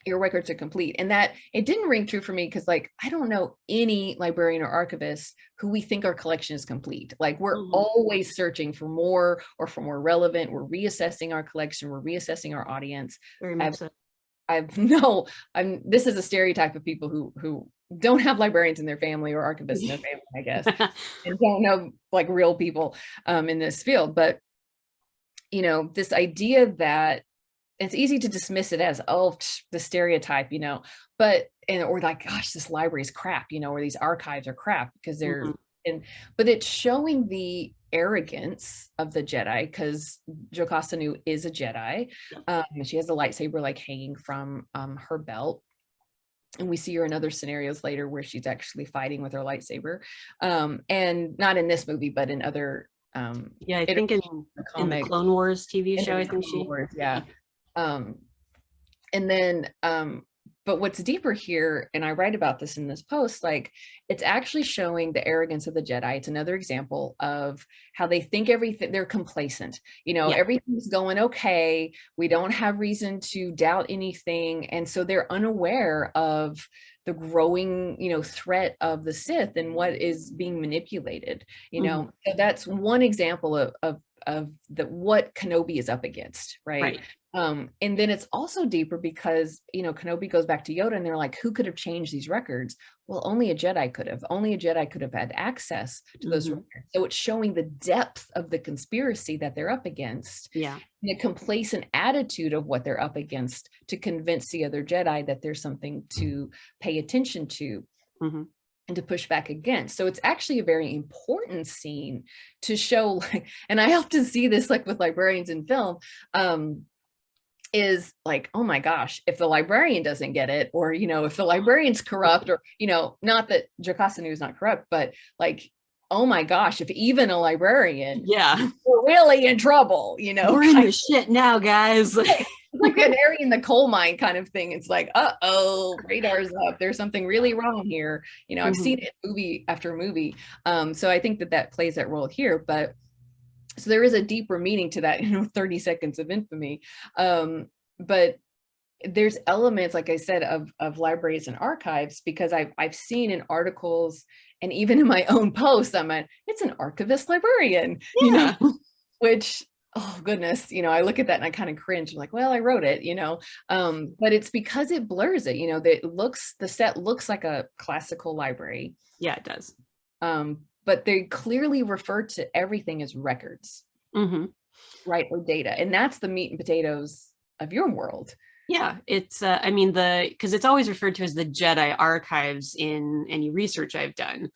your records are complete. And that it didn't ring true for me, because like, I don't know any librarian or archivist who we think our collection is complete. Like, we're always searching for more, or for more relevant. We're reassessing our collection. We're reassessing our audience. Very much so. this is a stereotype of people who don't have librarians in their family or archivists in their family, I guess, and don't know like real people in this field. But, you know, this idea that it's easy to dismiss it as, oh, the stereotype, you know, or like, gosh, this library is crap, you know, or these archives are crap because they're, but it's showing the arrogance of the Jedi, because Jocasta Nu is a Jedi. She has a lightsaber like hanging from her belt. And we see her in other scenarios later where she's actually fighting with her lightsaber. And not in this movie, but in other I think in the Clone Wars TV show, I think she and then but what's deeper here, and I write about this in this post, like it's actually showing the arrogance of the Jedi. It's another example of how they think everything, they're complacent, you know, everything's going okay, we don't have reason to doubt anything, and so they're unaware of the growing, you know, threat of the Sith and what is being manipulated, you know. So that's one example of what Kenobi is up against, right? And then it's also deeper because, you know, Kenobi goes back to Yoda and they're like, who could have changed these records? Well, only a Jedi could have. Only a Jedi could have had access to those records. So it's showing the depth of the conspiracy that they're up against. And a complacent attitude of what they're up against to convince the other Jedi that there's something to pay attention to. And to push back against. So it's actually a very important scene to show, like, and I often see this like with librarians in film, is like, oh my gosh, if the librarian doesn't get it, or, you know, if the librarian's corrupt, or, you know, not that Jocasta Nu is not corrupt, but like, oh my gosh, if even a librarian, we're really in trouble, you know, we're in the shit now, guys. Like an area in the coal mine kind of thing. It's like, uh-oh, radar's up, there's something really wrong here, you know. I've seen it movie after movie, so I think that plays that role here. But so there is a deeper meaning to that, you know, 30 seconds of infamy, but there's elements, like I said, of libraries and archives, because I've seen in articles and even in my own posts, it's an archivist librarian, you know, which, oh goodness, you know, I look at that and I kind of cringe. I'm like, well, I wrote it, you know, but it's because it blurs it, you know, the set looks like a classical library. Yeah, it does. But they clearly refer to everything as records, right, or data, and that's the meat and potatoes of your world. Yeah, it's I mean, because it's always referred to as the Jedi Archives in any research I've done.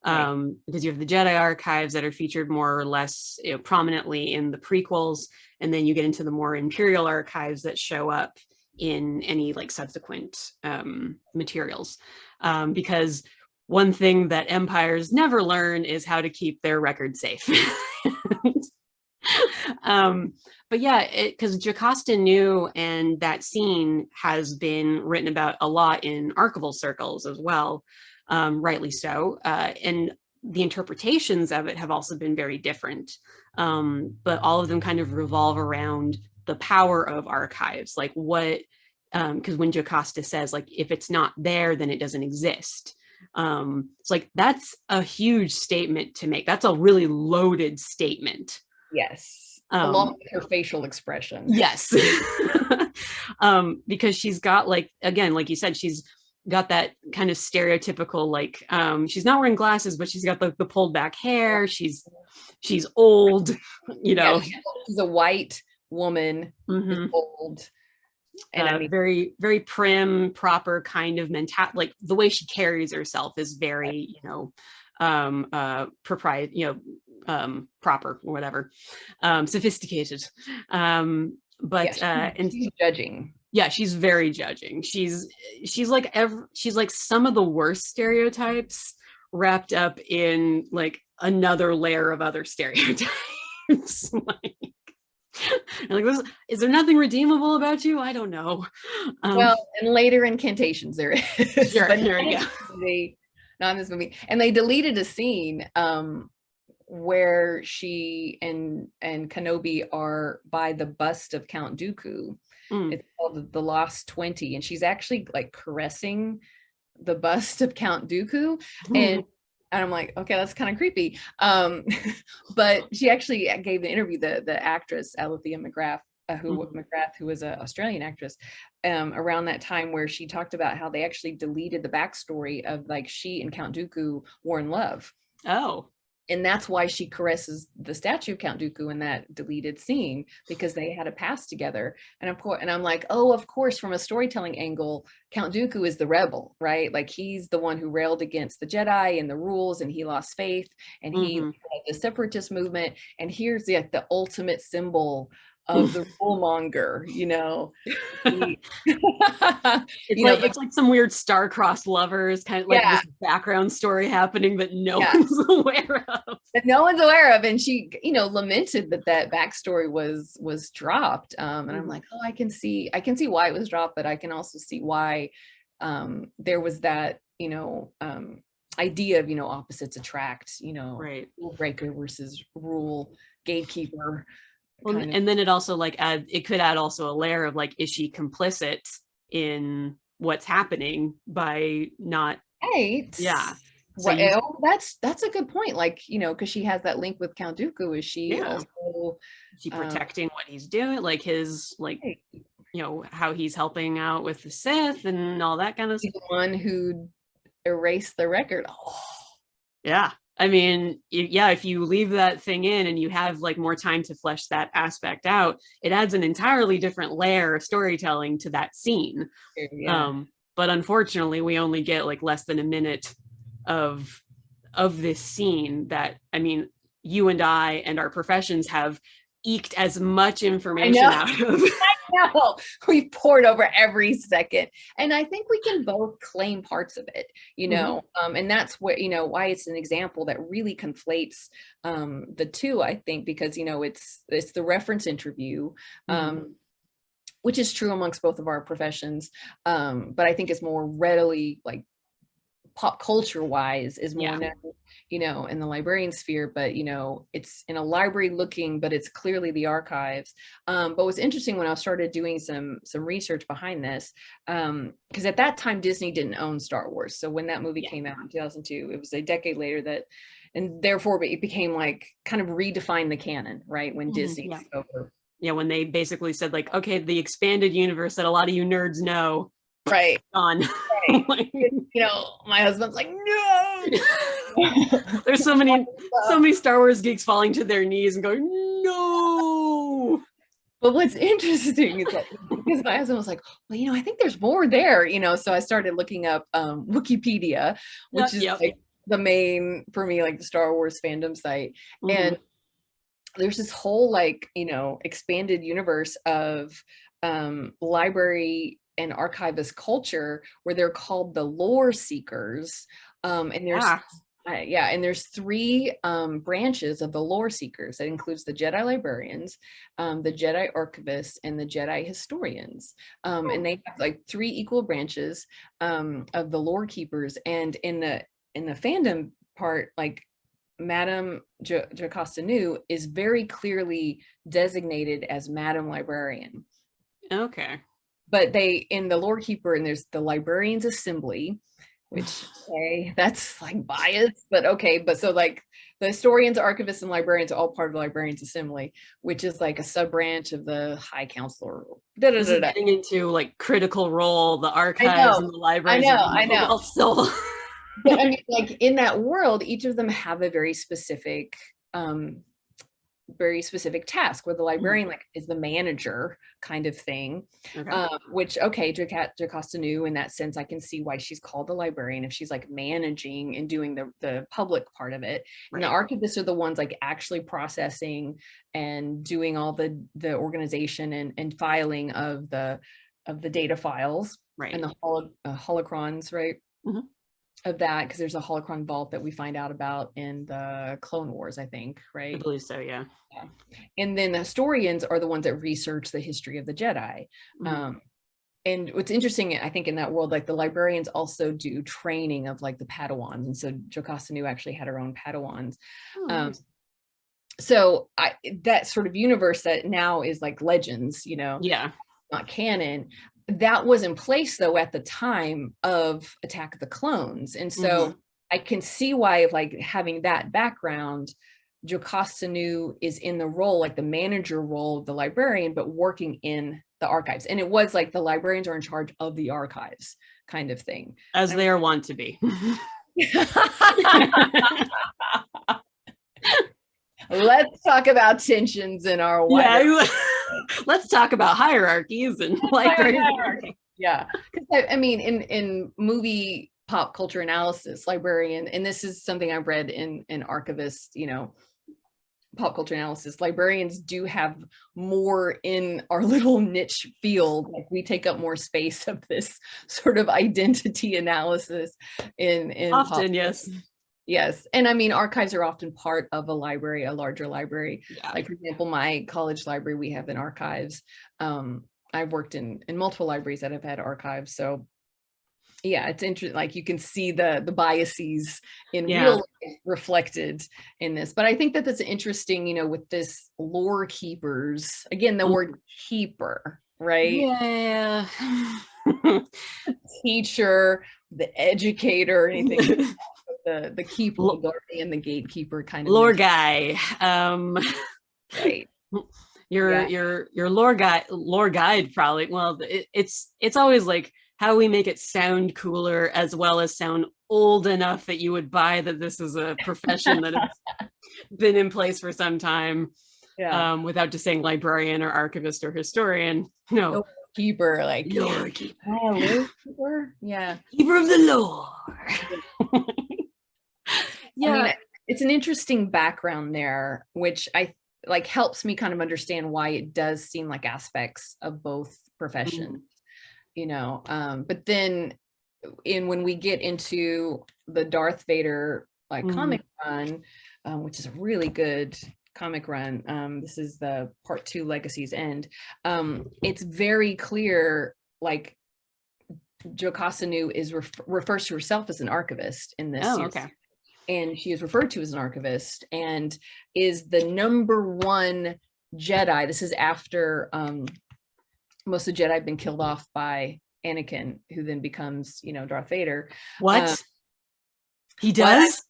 Because you have the Jedi Archives that are featured more or less, you know, prominently in the prequels, and then you get into the more Imperial Archives that show up in any like subsequent materials. Because one thing that empires never learn is how to keep their records safe. But yeah, because Jocasta Nu and that scene has been written about a lot in archival circles as well. Rightly so, and the interpretations of it have also been very different, but all of them kind of revolve around the power of archives, like what, because when Jocasta says, like, if it's not there, then it doesn't exist. It's like, that's a huge statement to make. That's a really loaded statement. Yes, along with her facial expression. Yes. Because she's got, like, again, like you said, she's got that kind of stereotypical, like, she's not wearing glasses, but she's got the pulled back hair. She's old, you know. Yeah, she's a white woman, who's old, and I mean, very, very prim, proper kind of mentality. Like the way she carries herself is very, you know, proper or whatever, sophisticated. But and she's judging. Yeah, she's very judging. She's like some of the worst stereotypes wrapped up in like another layer of other stereotypes. Like this, is there nothing redeemable about you? I don't know. Well, and later incantations there is. Sure, but here we go. Not in this movie. And they deleted a scene where she and Kenobi are by the bust of Count Dooku. It's called The Lost 20, and she's actually like caressing the bust of Count Dooku, and I'm like, okay, that's kind of creepy. But she actually gave the interview, the actress Alethea McGrath, McGrath, who was an Australian actress, around that time, where she talked about how they actually deleted the backstory of like she and Count Dooku were in love. Oh. And that's why she caresses the statue of Count Dooku in that deleted scene, because they had a past together. And of course, and I'm like, oh, of course, from a storytelling angle, Count Dooku is the rebel, right? Like he's the one who railed against the Jedi and the rules, and he lost faith, and he led the separatist movement. And here's the ultimate symbol of the rulemonger, you know. It's like some weird star-crossed lovers, kind of like this background story happening that no one's aware of. That no one's aware of. And she, lamented that backstory was dropped. And I'm like, oh, I can see why it was dropped, but I can also see why there was that, idea of, opposites attract, right, rule breaker versus rule gatekeeper. Well, and then it also it could add also a layer of like, is she complicit in what's happening by not right? Yeah. So that's a good point. Like, because she has that link with Count Dooku. Is she also is she protecting what he's doing, like his how he's helping out with the Sith and all that kind of stuff? The one who erased the record. Oh. Yeah. I mean, if you leave that thing in and you have like more time to flesh that aspect out, it adds an entirely different layer of storytelling to that scene. Yeah. But unfortunately, we only get like less than a minute of this scene that, I mean, you and I and our professions have eked as much information out of. I know. We poured over every second. And I think we can both claim parts of it, and that's where, why it's an example that really conflates the two, I think, because, it's the reference interview, which is true amongst both of our professions. But I think it's more readily, like, pop culture wise is more known, in the librarian sphere, but it's in a library looking, but it's clearly the archives. But what's interesting, when I started doing some research behind this, because at that time Disney didn't own Star Wars, so when that movie came out in 2002, it was a decade later that, and therefore it became like kind of redefined the canon, right, when Disney took over. When they basically said like, okay, the expanded universe that a lot of you nerds know, right, on. Right. My husband's like, no. There's so many Star Wars geeks falling to their knees and going, no. But what's interesting is that, because my husband was like, well, I think there's more there, so I started looking up Wikipedia, which is like the main, for me, like the Star Wars fandom site. And there's this whole expanded universe of library and archivist culture where they're called the lore seekers, and there's and there's three branches of the lore seekers. That includes the Jedi Librarians, the Jedi Archivists, and the Jedi Historians, and they have like three equal branches of the lore keepers. And in the fandom part, like Madam Jocasta Nu is very clearly designated as Madam Librarian. Okay. But in the lore keeper, and there's the Librarians Assembly, which, that's like biased, but okay. But so like the historians, archivists, and librarians are all part of the Librarians Assembly, which is like a sub branch of the High Counselor. This is getting into like Critical Role, the archives and the libraries. I know. Still. But I mean, like in that world, each of them have a very specific task, where the librarian is the manager kind of thing, which Jocasta Nu, in that sense, I can see why she's called the librarian, if she's like managing and doing the public part of it. And the archivists are the ones like actually processing and doing all the organization and filing of the data files, and the holocrons, right? Of that, because there's a holocron vault that we find out about in the Clone Wars, I think, right? I believe so, yeah. And then the historians are the ones that research the history of the Jedi. And what's interesting, I think, in that world, like the librarians also do training of like the Padawans, and so Jocasta Nu actually had her own Padawans. So that sort of universe that now is like legends, not canon. That was in place though at the time of Attack of the Clones, and so I can see why, like, having that background Jocasta Nu is in the role, like the manager role of the librarian, but working in the archives. And it was like the librarians are in charge of the archives kind of thing. As they are wont to be. Let's talk about tensions in our wider. Yeah, let's talk about hierarchies and librarians. Yeah, because I mean, in movie pop culture analysis, librarian, and this is something I've read in archivists, you know, pop culture analysis, librarians do have more in our little niche field. Like we take up more space of this sort of identity analysis in often, yes. Yes. And I mean, archives are often part of a library, a larger library. Yeah. Like, for example, my college library, we have an archives. I've worked in multiple libraries that have had archives. So yeah, it's interesting. Like you can see the biases in real life reflected in this. But I think that that's interesting, you know, with this lore keepers, again, the word keeper, right? Yeah. The teacher, the educator, anything. The keeper, the guardian, the gatekeeper kind of lore guy. Right. Your lore guide probably. Well, it's always like how we make it sound cooler as well as sound old enough that you would buy that this is a profession that has been in place for some time. Yeah. Without just saying librarian or archivist or historian. No. Keeper, like lore keeper. Oh, lore keeper? Yeah. Keeper of the lore. Yeah, I mean, it's an interesting background there, which I like helps me kind of understand why it does seem like aspects of both professions, you know. But then when we get into the Darth Vader like comic run, which is a really good comic run, this is the part 2, Legacy's End. It's very clear, like Jocasta Nu is refers to herself as an archivist in this series. Okay. And she is referred to as an archivist and is the #1 Jedi. This is after most of the Jedi have been killed off by Anakin, who then becomes, you know, Darth Vader. What? He does?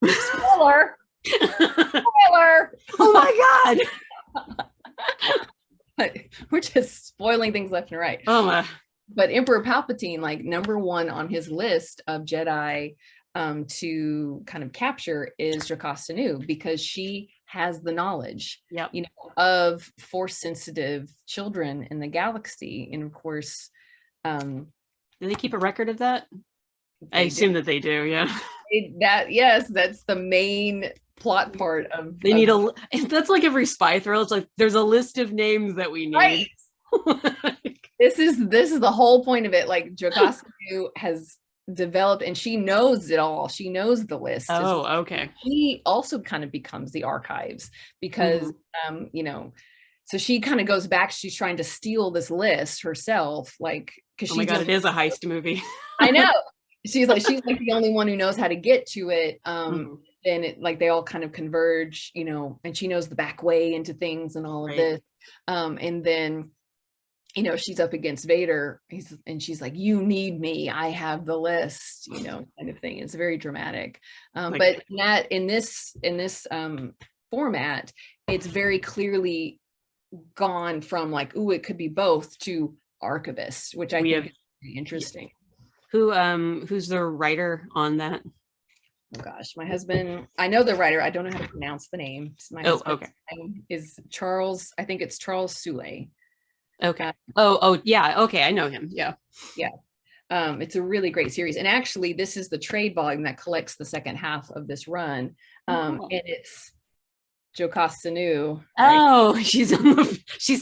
Spoiler! Spoiler! Oh my God! We're just spoiling things left and right. Oh my. But Emperor Palpatine, like #1 on his list of Jedi to kind of capture is Jocasta Nu, because she has the knowledge, you know, of force sensitive children in the galaxy. And of course, do they keep a record of that? I assume that they do. Yeah. Yes, that's the main plot part of. They need that's like every spy thriller. It's like there's a list of names that we need. Right. This is the whole point of it. Like Jocasta Nu has developed, and she knows it all. She knows the list. Oh, okay. She also kind of becomes the archives because, you know, so she kind of goes back. She's trying to steal this list herself, like because oh my God, it is a heist movie. I know. She's like the only one who knows how to get to it. And it like they all kind of converge, you know, and she knows the back way into things and all of this. And then, you know, she's up against Vader, and she's like, "You need me. I have the list," you know, kind of thing. It's very dramatic. But in this format, it's very clearly gone from like, "Ooh, it could be both," to archivist, which I think is very interesting. Who's the writer on that? Oh gosh, my husband. I know the writer. I don't know how to pronounce the name. My husband's name is Charles. I think it's Charles Soule. Okay. Oh yeah. Okay, I know him. Yeah. It's a really great series, and actually, this is the trade volume that collects the second half of this run, and it's Jocasta Nu. Oh, she's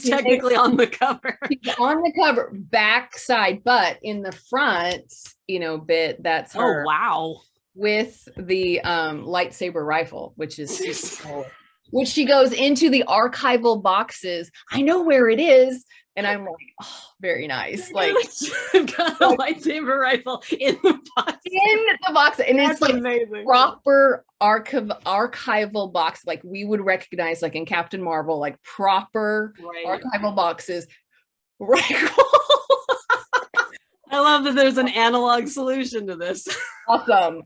technically on the cover. She's on the cover, backside, but in the front, you know, bit that's her. Oh wow. With the lightsaber rifle, which is super cool. Which she goes into the archival boxes. I know where it is. And I'm like, oh, very nice. Like, got a lightsaber rifle in the box. In the box. And that's it's like amazing. Proper archival box. Like we would recognize like in Captain Marvel, like proper archival boxes. Right. I love that there's an analog solution to this. Awesome.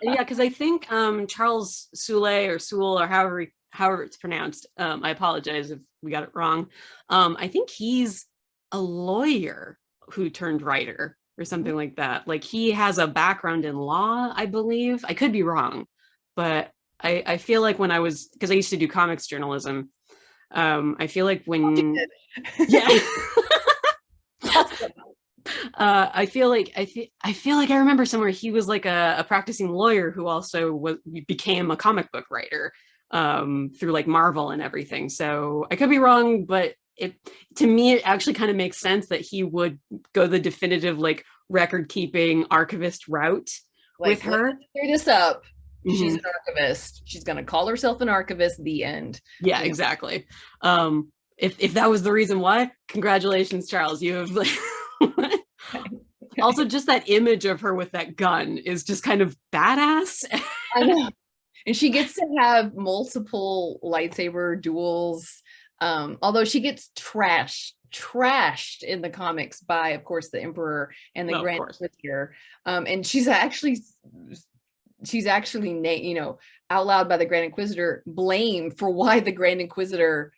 Yeah, because I think Charles Soule or Sewell or however it's pronounced. I apologize if we got it wrong. I think he's a lawyer who turned writer or something like that. Like he has a background in law, I believe. I could be wrong, but I feel like when I was, because I used to do comics journalism, I feel like when yeah. I feel like I remember somewhere he was like a practicing lawyer who also became a comic book writer through like Marvel and everything. So I could be wrong, but to me it actually kind of makes sense that he would go the definitive like record keeping archivist route with her. Clear this up. She's an archivist. She's going to call herself an archivist. The end. Yeah, exactly. If that was the reason why, congratulations, Charles. You have like also just that image of her with that gun is just kind of badass. I know. And she gets to have multiple lightsaber duels. Although she gets trashed in the comics by, of course, the Emperor and the Grand Inquisitor. And she's actually out loud by the Grand Inquisitor blamed for why the Grand Inquisitor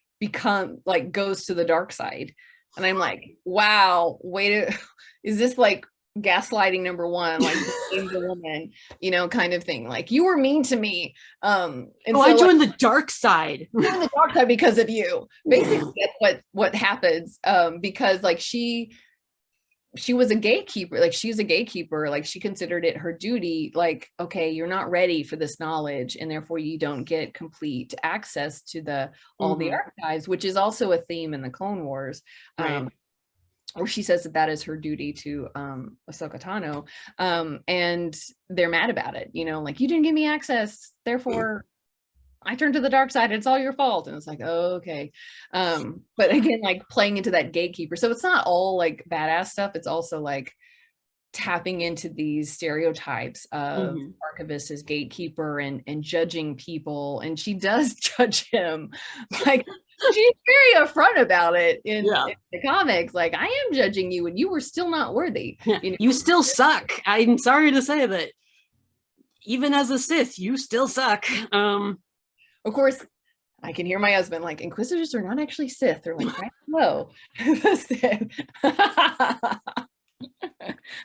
goes to the dark side. And I'm like, wow, is this like gaslighting number one, like the woman, kind of thing. Like, you were mean to me. And so I joined the dark side. Joined the dark side because of you. Basically, that's what happens. Because like she was a gatekeeper. Like, she's a gatekeeper. Like, she considered it her duty. Like, okay, you're not ready for this knowledge, and therefore you don't get complete access to all the archives, which is also a theme in the Clone Wars. Right. Or she says that is her duty to Ahsoka Tano, and they're mad about it. Like, you didn't give me access, therefore I turned to the dark side. It's all your fault. And it's like, oh, okay. But again, like playing into that gatekeeper. So it's not all like badass stuff. It's also like tapping into these stereotypes of archivist as gatekeeper and judging people. And she does judge him. Like, she's very upfront about it in the comics. Like, I am judging you and you were still not worthy. Yeah. You still suck. I'm sorry to say that even as a Sith, you still suck. Of course, I can hear my husband like, Inquisitors are not actually Sith. They're like, no.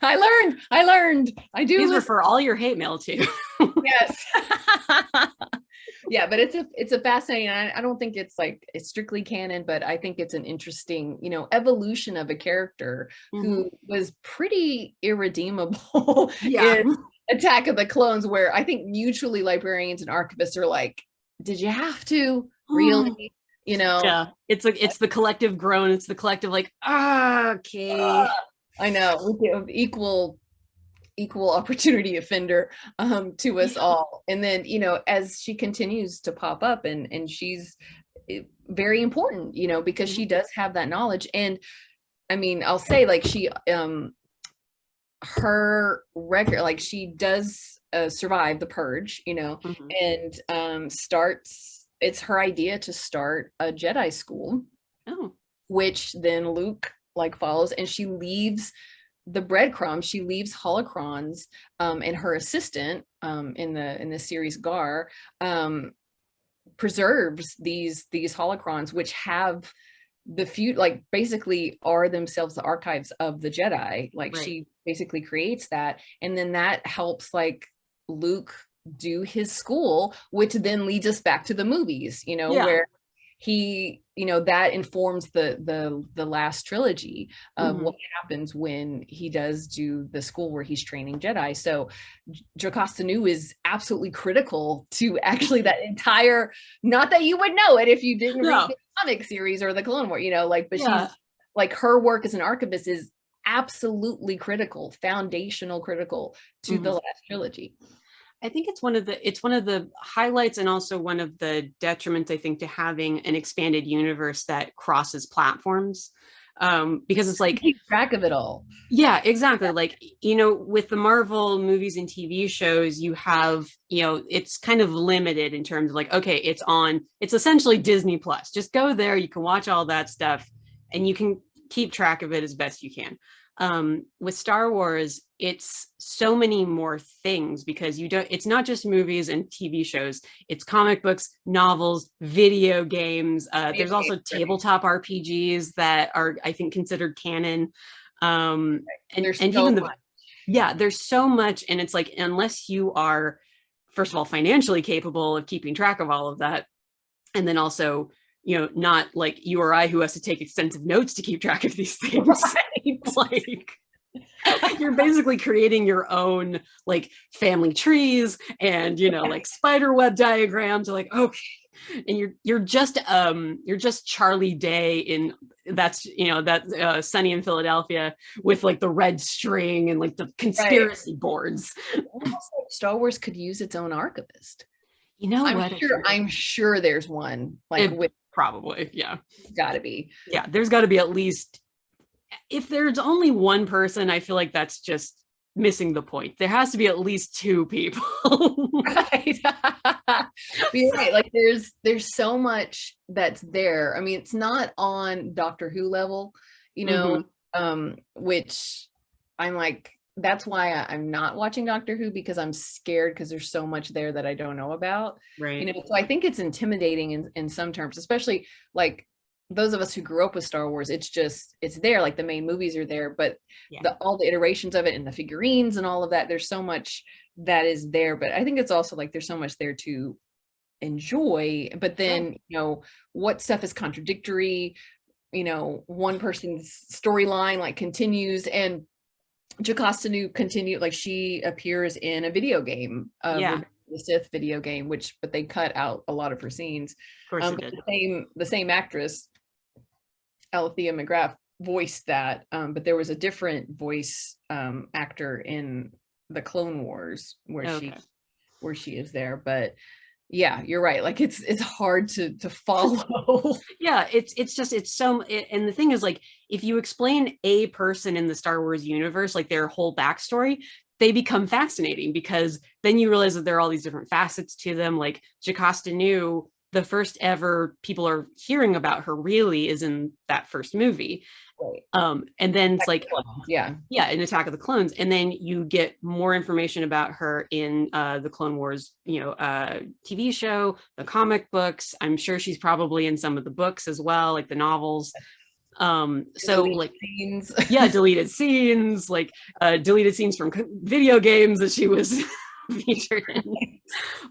I learned. I do. These are for all your hate mail too. Yes. Yeah, but it's a fascinating. I don't think it's strictly canon, but I think it's an interesting, evolution of a character who was pretty irredeemable in Attack of the Clones, where I think mutually librarians and archivists are like, did you have to really? Yeah, it's the collective groan. It's the collective like, okay. I know, equal opportunity offender to us all. And then, as she continues to pop up and she's very important, because she does have that knowledge. And I mean, I'll say like she, her record, like she does survive the purge, and it's her idea to start a Jedi school, which then Luke like follows, and she leaves the breadcrumbs. She leaves holocrons, and her assistant in the series Gar preserves these holocrons, which have the few, like, basically are themselves the archives of the Jedi. Like, she basically creates that, and then that helps like Luke do his school, which then leads us back to the movies, where he, that informs the last trilogy of what happens when he does do the school where he's training Jedi. So Jocasta Nu is absolutely critical to actually that entire, not that you would know it if you didn't read the comic series or the Clone War, but she's like, her work as an archivist is absolutely critical, foundational critical to the last trilogy. I think it's one of the highlights and also one of the detriments, I think, to having an expanded universe that crosses platforms, because it's like, keep track of it all. Yeah, exactly. Like, with the Marvel movies and TV shows, you have, it's kind of limited in terms of like, okay, it's essentially Disney Plus. Just go there, you can watch all that stuff and you can keep track of it as best you can. With Star Wars, it's so many more things because it's not just movies and TV shows, it's comic books, novels, video games. There's also tabletop RPGs that are, I think, considered canon. And even there's so much. And it's like, unless you are, first of all, financially capable of keeping track of all of that, and then also, not like you or I who has to take extensive notes to keep track of these things. Right. Like, you're basically creating your own like family trees and like spider web diagrams. You're like, okay, and you're just Charlie Day in Sunny in Philadelphia with like the red string and like the conspiracy boards. Almost like Star Wars could use its own archivist. I'm sure there's one with probably, yeah, gotta be. Yeah, there's got to be at least, if there's only one person, I feel like that's just missing the point. There has to be at least two people. Right. You're right. Like there's so much that's there. I mean, it's not on Doctor Who level, which I'm like, that's why I'm not watching Doctor Who, because I'm scared because there's so much there that I don't know about. Right. So I think it's intimidating in some terms, especially like those of us who grew up with Star Wars. It's there, like the main movies are there, but all the iterations of it and the figurines and all of that, there's so much that is there. But I think it's also like there's so much there to enjoy, but then what stuff is contradictory, one person's storyline like continues, and Jocasta Nu continued, like she appears in a video game, the Sith video game, but they cut out a lot of her scenes. Of course, the same actress, Alethea McGrath, voiced that, but there was a different voice actor in the Clone Wars where she is there. But yeah, you're right. Like it's hard to follow. Yeah, it's so, and the thing is, like, if you explain a person in the Star Wars universe, like their whole backstory, they become fascinating, because then you realize that there are all these different facets to them. Like Jocasta Nu, the first ever people are hearing about her really is in that first movie. Right. And then it's like, in Attack of the Clones. And then you get more information about her in the Clone Wars, TV show, the comic books. I'm sure she's probably in some of the books as well, like the novels. Deleted scenes. Deleted scenes, like deleted scenes from video games that she was featured in.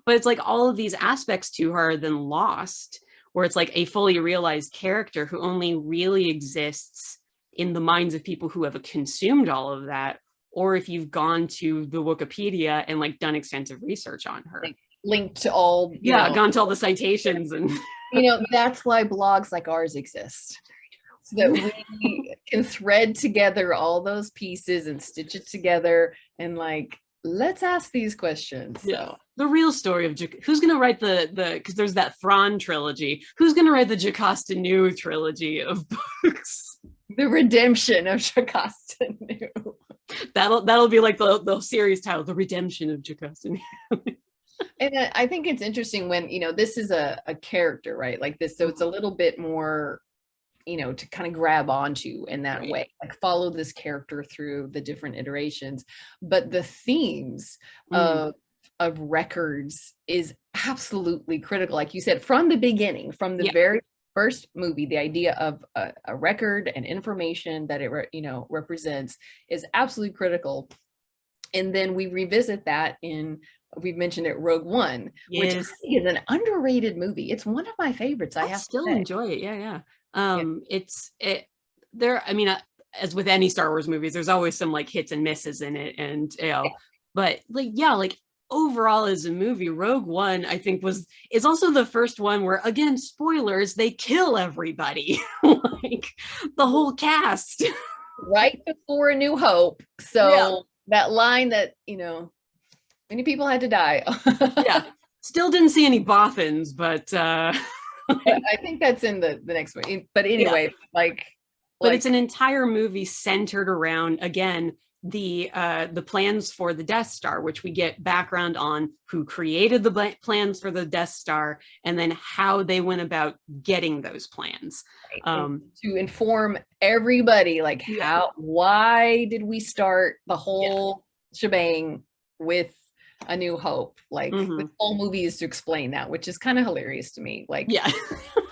But it's like all of these aspects to her then lost, where it's like a fully realized character who only really exists in the minds of people who have consumed all of that, or if you've gone to the Wikipedia and like done extensive research on her, linked to all gone to all the citations. And that's why blogs like ours exist, so that we can thread together all those pieces and stitch it together and like, let's ask these questions. So the real story of who's going to write the because there's that Thrawn trilogy, who's going to write the Jocasta Nu trilogy of books? The redemption of Jocasta Nu. That'll be like the series title, The Redemption of Jocasta Nu. And I think it's interesting when this is a character, right? Like this, so it's a little bit more to kind of grab onto in that way, like follow this character through the different iterations. But the themes of records is absolutely critical. Like you said, from the beginning, from the very first movie, the idea of a record and information that it represents is absolutely critical. And then we revisit that we've mentioned it, Rogue One, which is an underrated movie. It's one of my favorites. I still enjoy it. I mean, as with any Star Wars movies, there's always some like hits and misses in it, and but like overall as a movie, Rogue One I think is also the first one where, again, spoilers, they kill everybody. Like the whole cast right before A New Hope. So that line that many people had to die. Still didn't see any Bothans, but I think that's in the next one. But anyway, but it's an entire movie centered around, again, the plans for the Death Star, which we get background on who created the plans for the Death Star and then how they went about getting those plans. To inform everybody, like why did we start the whole shebang with A New Hope? Like the whole movie is to explain that, which is kind of hilarious to me. Like,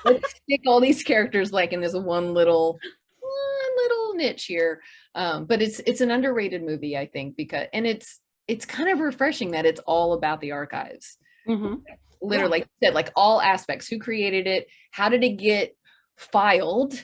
let's stick all these characters like in this one little niche here. But it's an underrated movie, I think, because it's kind of refreshing that it's all about the archives. Literally, like you said, like all aspects. Who created it? How did it get filed?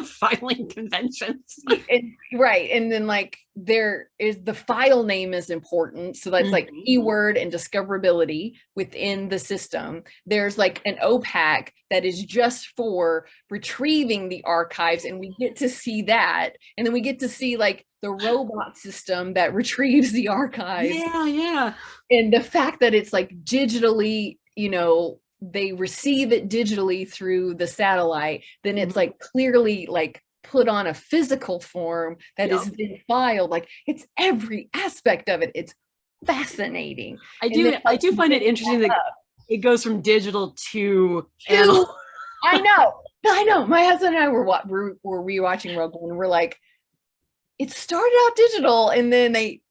Filing conventions. And then like there is the file name is important, so that's like keyword and discoverability within the system. There's like an OPAC that is just for retrieving the archives, and we get to see that, and then we get to see like the robot system that retrieves the archives. And the fact that it's like digitally, they receive it digitally through the satellite, then it's like clearly like put on a physical form that is then filed. Like it's every aspect of it. It's fascinating. I do find it interesting that it goes from digital to analog. I know. My husband and I were rewatching Rogue One, and we're like, it started out digital, and then they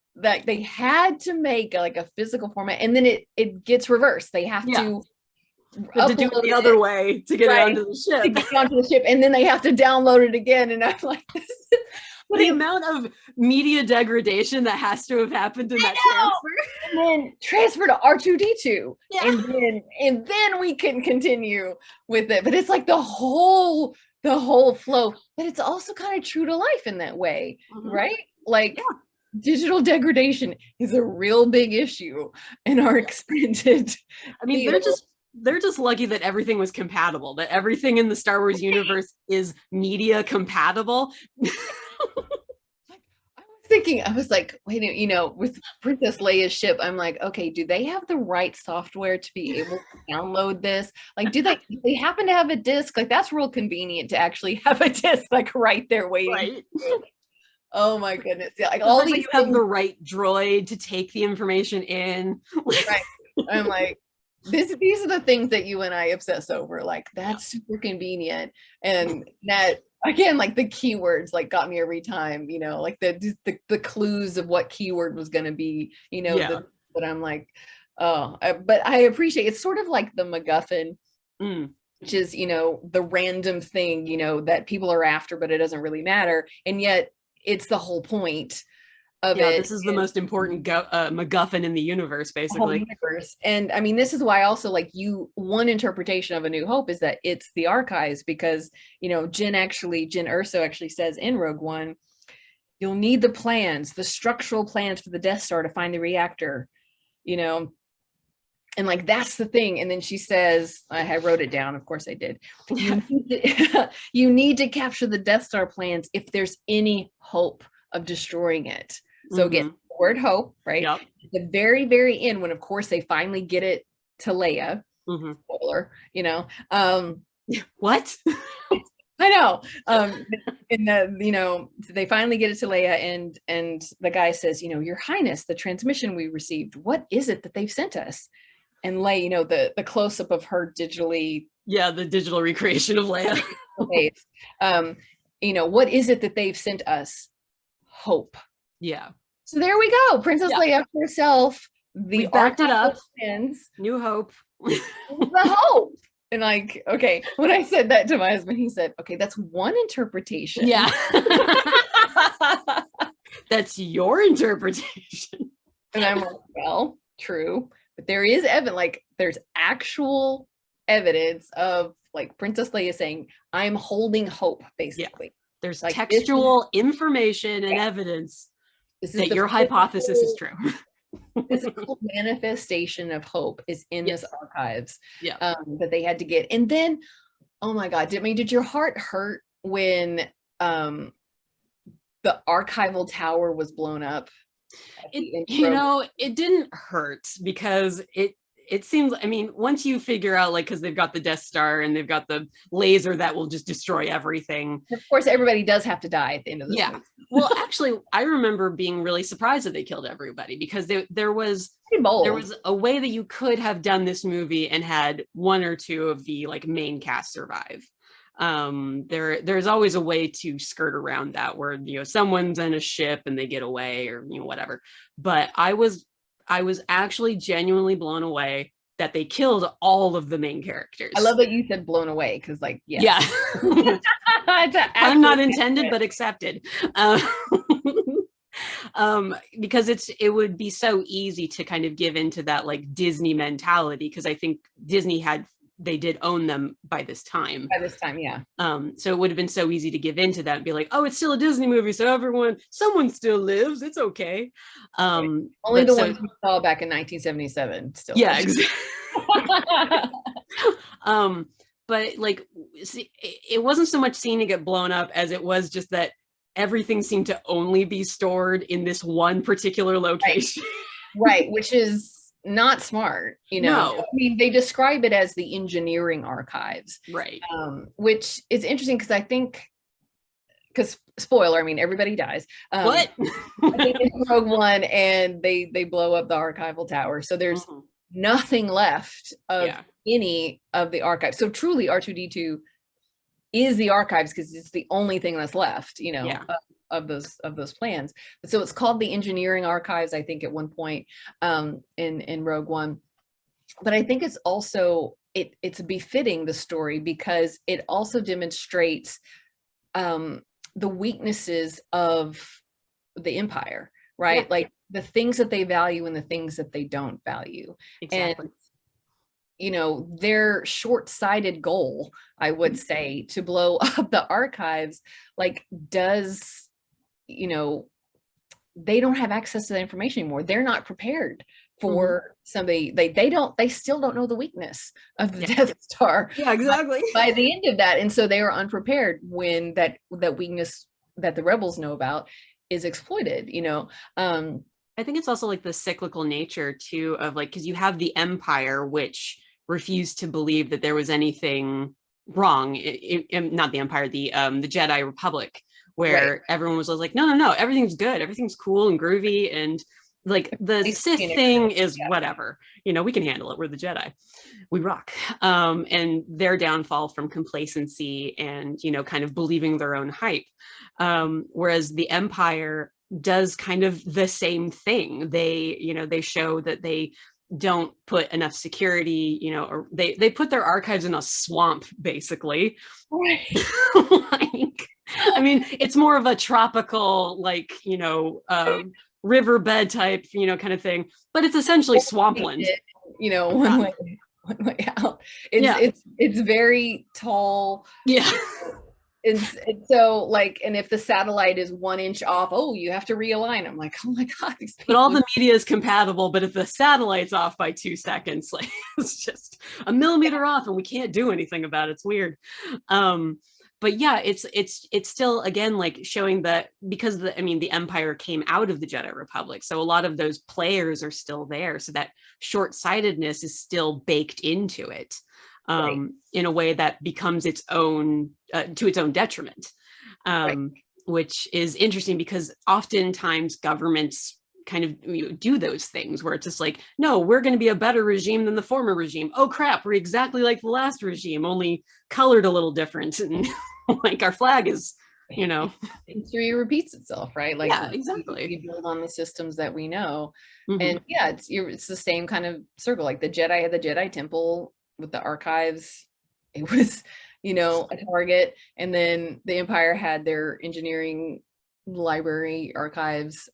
had to make like a physical format, and then it gets reversed. They have to do it the other way to get it onto the ship. To get onto the ship, and then they have to download it again. And I'm like, the amount of media degradation that has to have happened in that transfer. And then transfer to R2D2. And then we can continue with it. But it's like the whole flow. But it's also kind of true to life in that way, right? Like digital degradation is a real big issue in our expanded. I mean, they're just lucky that everything was compatible, that everything in the Star Wars universe is media compatible. I was like, wait, with Princess Leia's ship, I'm like, okay, do they have the right software to be able to download this? Like, do they happen to have a disc? Like, that's real convenient to actually have a disc like right there waiting. Right. Oh my goodness. Yeah, like all these you have the right droid to take the information in. Right. I'm like, these are the things that you and I obsess over. Like, that's super convenient. And that, again, like the keywords like got me every time, like the clues of what keyword was going to be, but I'm like, but I appreciate it's sort of like the MacGuffin, which is, the random thing, that people are after, but it doesn't really matter. And yet it's the whole point of it. This is the most important MacGuffin in the universe, basically. And I mean, this is why also like one interpretation of A New Hope is that it's the archives, because Jyn Erso actually says in Rogue One, you'll need the plans, the structural plans for the Death Star to find the reactor, and like that's the thing. And then she says, I wrote it down, of course I did. You need to capture the Death Star plans if there's any hope of destroying it. So again, the word hope, right? At the very, very end, when of course they finally get it to Leia. Spoiler, what? I know. They finally get it to Leia, and the guy says, Your Highness, the transmission we received, what is it that they've sent us? And Leia, the close up of her digitally. Yeah, the digital recreation of Leia. What is it that they've sent us? Hope. Yeah. So there we go. Princess Leia herself. We backed it up. New Hope. The hope. And like, okay, when I said that to my husband, he said, okay, that's one interpretation. Yeah. That's your interpretation. And I'm like, well, true. But there is evidence, like there's actual evidence of like Princess Leia saying, I'm holding hope, basically. There's like textual information and evidence that your hypothesis is true. Physical manifestation of hope is in this archives that they had to get. And then, oh my God, did your heart hurt when the archival tower was blown up? It didn't hurt because it seems, I mean, once you figure out, like, because they've got the Death Star and they've got the laser that will just destroy everything. Of course, everybody does have to die at the end of this movie. Well, actually, I remember being really surprised that they killed everybody, because there was a way that you could have done this movie and had one or two of the like main cast survive. There's always a way to skirt around that, where, you know, someone's in a ship and they get away, or, you know, whatever. But I was actually genuinely blown away that they killed all of the main characters. I love that you said blown away, because, like, yeah. I'm not intended, but accepted. Because it would be so easy to kind of give into that like Disney mentality, because I think Disney they did own them by this time. Yeah. So it would have been so easy to give into that and be like, oh, it's still a Disney movie, so someone still lives, it's okay. Only the ones we saw back in 1977 still. Yeah, exactly. But like, see, it wasn't so much seeing it get blown up as it was just that everything seemed to only be stored in this one particular location. Right, which is not smart, you know. No. I mean, they describe it as the engineering archives, right? Which is interesting, because I think, because spoiler, I mean, everybody dies. What? I think it's Rogue One, and they blow up the archival tower, so there's nothing left of any of the archives. So truly, R2D2 is the archives, because it's the only thing that's left, you know, of those plans. But so it's called the engineering archives, I think, at one point in Rogue One. But I think it's also it's befitting the story, because it also demonstrates the weaknesses of the Empire, right? Yeah. Like the things that they value and the things that they don't value. Exactly. And, you know, their short-sighted goal, I would say, to blow up the archives, like, does, you know, they don't have access to that information anymore. They're not prepared for somebody. They still don't know the weakness of the Death Star. Yeah, exactly. By the end of that. And so they are unprepared when that weakness that the rebels know about is exploited, you know. I think it's also like the cyclical nature too of like, because you have the Empire, which refused to believe that there was anything wrong. Not the Empire, the Jedi Republic, where everyone was like, no, everything's good, everything's cool and groovy, and like the Sith thing is whatever, you know, we can handle it, we're the Jedi, we rock. And their downfall from complacency and, you know, kind of believing their own hype, whereas the Empire does kind of the same thing. They, you know, they show that they don't put enough security, you know, or they put their archives in a swamp, basically. Right. Like, I mean, it's more of a tropical, like, you know, riverbed type, you know, kind of thing, but it's essentially swampland. You know, one way out. It's very tall. Yeah. It's so like, and if the satellite is 1 inch off, oh, you have to realign. I'm like, oh my God. But all the media is compatible, but if the satellite's off by 2 seconds, like it's just a millimeter off and we can't do anything about it. It's weird. But yeah, it's still, again, like showing that, because the Empire came out of the Jedi Republic, so a lot of those players are still there, so that short-sightedness is still baked into it. In a way that becomes its own, to its own detriment, which is interesting, because oftentimes governments kind of do those things where it's just like, no, we're going to be a better regime than the former regime. Oh crap, we're exactly like the last regime, only colored a little different, and like our flag is, you know, history repeats itself, right? Like, yeah, exactly. We build on the systems that we know, and yeah, it's the same kind of circle. Like the Jedi had the Jedi Temple with the archives, it was, you know, a target, and then the Empire had their engineering library archives.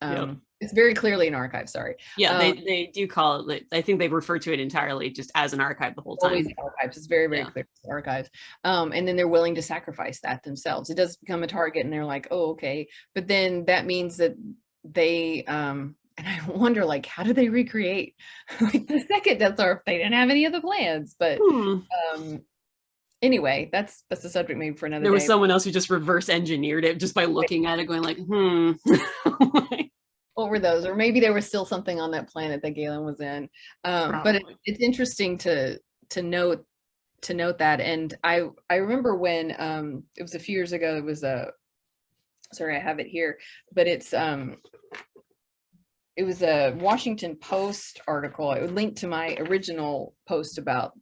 It's very clearly an archive, sorry. Yeah, they do call it, I think they refer to it entirely just as an archive the whole time. Always archives. It's very, very clear it's archives. And then they're willing to sacrifice that themselves. It does become a target, and they're like, oh, okay. But then that means that they and I wonder, like, how do they recreate like the second Death Star if they didn't have any of the plans? But anyway, that's a subject maybe for another day. There was someone else who just reverse engineered it just by looking at it, going like, What were those? Or maybe there was still something on that planet that Galen was in. But it's interesting to note that. And I remember when it was a few years ago, it was sorry, I have it here, but it was a Washington Post article. It would link to my original post about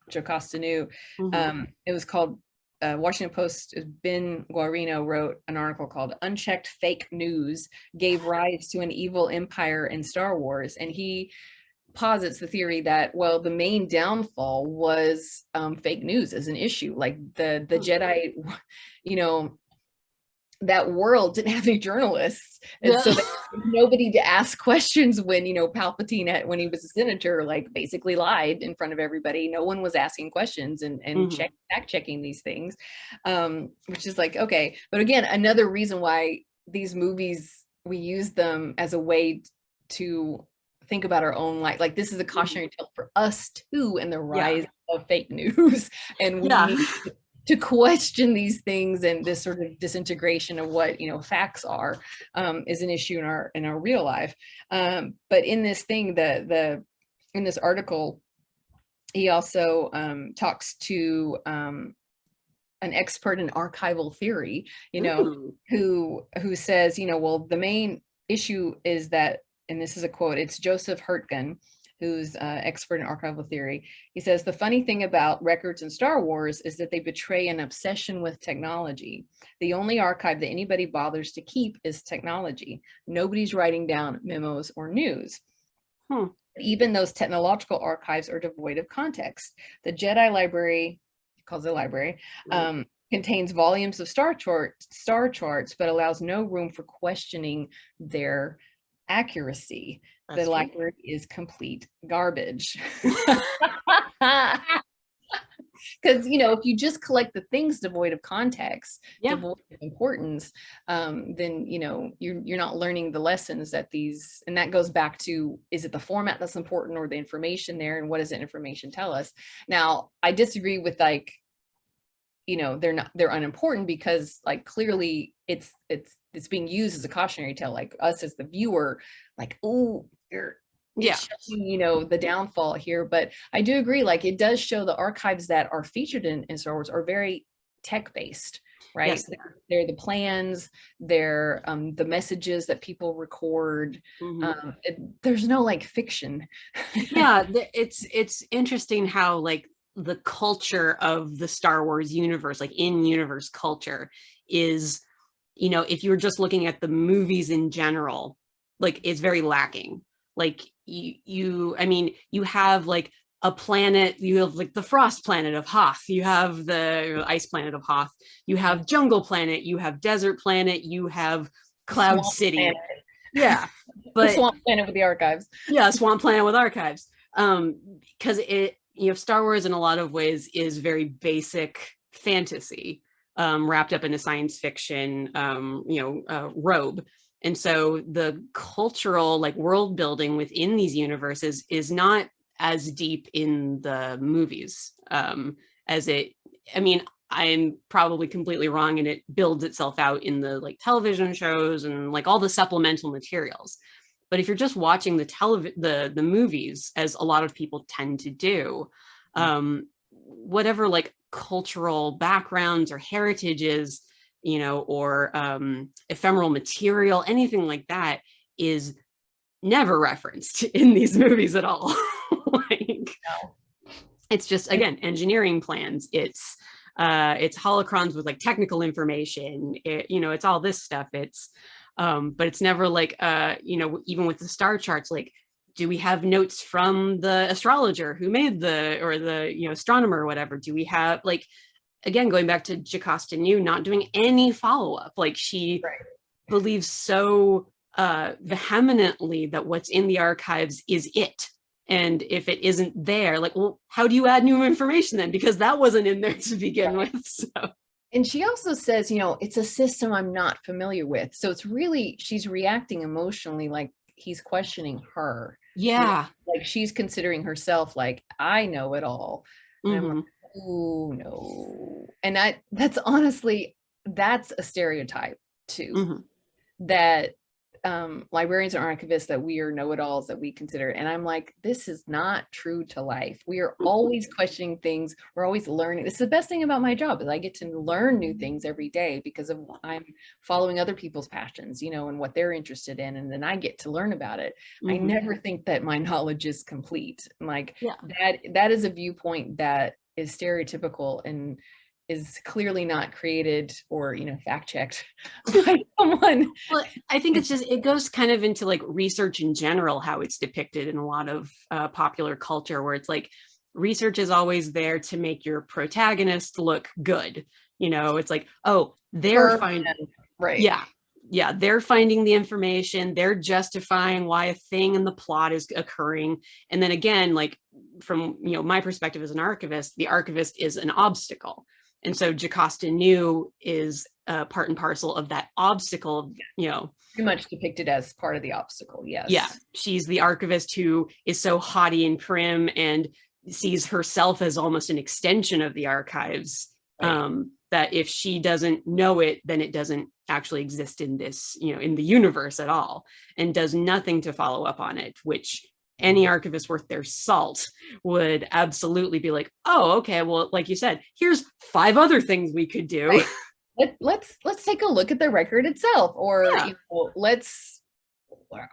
Jocasta Nu. It was called Washington Post. Ben Guarino wrote an article called "Unchecked Fake News Gave Rise to an Evil Empire in Star Wars," and he posits the theory that, well, the main downfall was fake news as an issue. Like the Jedi, you know, that world didn't have any journalists, and so there was nobody to ask questions when, you know, Palpatine, when he was a senator, like basically lied in front of everybody. No one was asking questions and fact checking these things, which is like, okay. But again, another reason why these movies, we use them as a way to think about our own life. Like this is a cautionary tale for us too, and the rise of fake news, and we need to question these things, and this sort of disintegration of what, you know, facts are, is an issue in our real life. But in this thing, in this article, he also talks to an expert in archival theory, you know, who says, you know, well, the main issue is that, and this is a quote, it's Joseph Hurtgen, who's expert in archival theory. He says, the funny thing about records in Star Wars is that they betray an obsession with technology. The only archive that anybody bothers to keep is technology. Nobody's writing down memos or news. Even those technological archives are devoid of context. The Jedi library, he calls it a library, contains volumes of star charts, but allows no room for questioning their accuracy. The library is complete garbage. Because, you know, if you just collect the things devoid of context, devoid of importance, then, you know, you're not learning the lessons that these, and that goes back to, is it the format that's important or the information there, and what does that information tell us? Now, I disagree with, like, you know, they're unimportant, because like clearly it's being used as a cautionary tale, like us as the viewer, like, oh, you know, the downfall here. But I do agree, like it does show the archives that are featured in Star Wars are very tech based, right? Yes, they're the plans, they're the messages that people record. There's no like fiction. It's interesting how like the culture of the Star Wars universe, like in-universe culture, is, you know, if you're just looking at the movies in general, like it's very lacking. Like I mean, you have like a planet, you have like the frost planet of Hoth, you have the ice planet of Hoth, you have jungle planet, you have desert planet, you have Cloud City. Planet. But the swamp planet with the archives. Swamp planet with archives. Because it, you know, Star Wars in a lot of ways is very basic fantasy, wrapped up in a science fiction, robe. And so the cultural, like, world building within these universes is not as deep in the movies as it, I mean, I'm probably completely wrong, and it builds itself out in the like television shows and like all the supplemental materials. But if you're just watching the movies, as a lot of people tend to do, whatever like cultural backgrounds or heritages, you know, or ephemeral material, anything like that is never referenced in these movies at all. It's just, again, engineering plans. It's holocrons with like technical information. It's all this stuff. But it's never like, even with the star charts, like, do we have notes from the astrologer who made the astronomer or whatever? Do we have, like, again, going back to Jocasta Nu, not doing any follow-up. Like, she believes so vehemently that what's in the archives is it. And if it isn't there, like, well, how do you add new information then? Because that wasn't in there to begin with. So. And she also says, it's a system I'm not familiar with. So it's really, she's reacting emotionally, like he's questioning her. Yeah. Like she's considering herself like, I know it all. And I'm like, oh no. And that's honestly, that's a stereotype too. That librarians and archivists, that we are know-it-alls, that we consider. And I'm like, this is not true to life. We are always questioning things. We're always learning. This is the best thing about my job, is I get to learn new things every day because of I'm following other people's passions, and what they're interested in. And then I get to learn about it. I never think that my knowledge is complete. Like that is a viewpoint that is stereotypical and is clearly not created or fact checked by someone. Well, I think it's just, it goes kind of into like research in general, how it's depicted in a lot of popular culture, where it's like research is always there to make your protagonist look good. It's like, oh, they're finding, right, yeah, they're finding the information, they're justifying why a thing in the plot is occurring. And then again, like from my perspective as an archivist, the archivist is an obstacle. And so Jocasta Nu is part and parcel of that obstacle, pretty much depicted as part of the obstacle. Yes. Yeah. She's the archivist who is so haughty and prim and sees herself as almost an extension of the archives. Right. That if she doesn't know it, then it doesn't actually exist in this, in the universe at all, and does nothing to follow up on it, which any archivist worth their salt would absolutely be like, oh, okay, well, like you said, here's 5 other things we could do. Right. Let's take a look at the record itself, or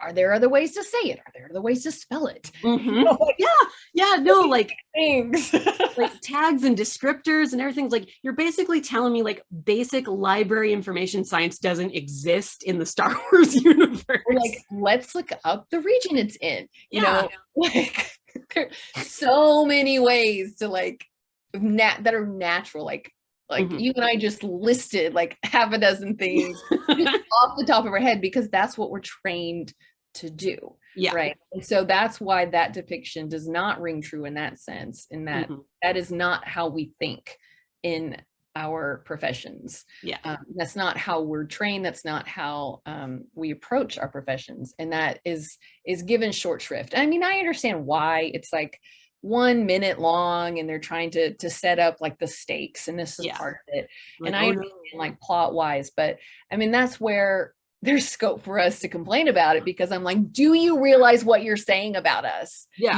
are there other ways to say it? Are there other ways to spell it? Like things like tags and descriptors and everything's like, you're basically telling me like basic library information science doesn't exist in the Star Wars universe. Or like, let's look up the region it's in. You know, like there's so many ways to like that are natural, like you and I just listed like half a dozen things off the top of our head, because that's what we're trained to do. Yeah. Right. And so that's why that depiction does not ring true in that sense, in that that is not how we think in our professions. Yeah. That's not how we're trained. That's not how we approach our professions. And that is given short shrift. I mean, I understand why it's like 1 minute long and they're trying to set up like the stakes, and this is part of it. Like, and I understand like plot wise, but I mean, that's where there's scope for us to complain about it, because I'm like, do you realize what you're saying about us? Yeah.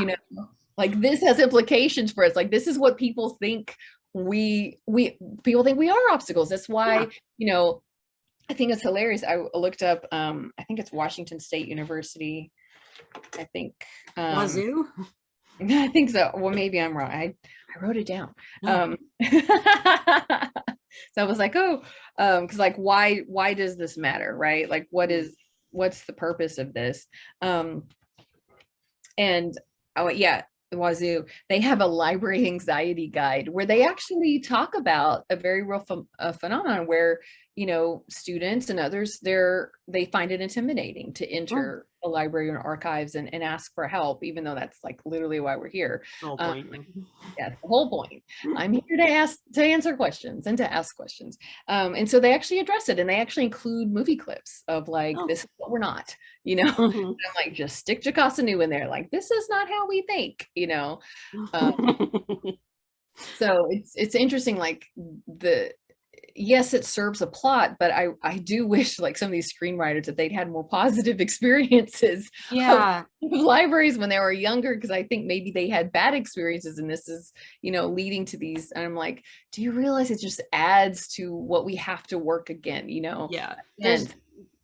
Like this has implications for us. Like this is what people think people think we are obstacles. That's why, I think it's hilarious. I looked up, I think it's Washington State University. I think. Wazoo? I think so. Well, maybe I'm wrong. I wrote it down. So I was like, because like, why does this matter, right? Like, what's the purpose of this? Wazoo, they have a library anxiety guide where they actually talk about a very real phenomenon where, students and others, they find it intimidating to enter a library or archives and ask for help, even though that's like literally why we're here. That's the whole point. I'm here to answer questions and to ask questions. And so they actually address it, and they actually include movie clips of like, this is what we're not, I'm like, just stick Jocasta Nu in there. Like, this is not how we think, so it's interesting, like yes, it serves a plot, but I do wish like some of these screenwriters that they'd had more positive experiences of libraries when they were younger, because I think maybe they had bad experiences, and this is, leading to these. And I'm like, do you realize it just adds to what we have to work again, Yeah.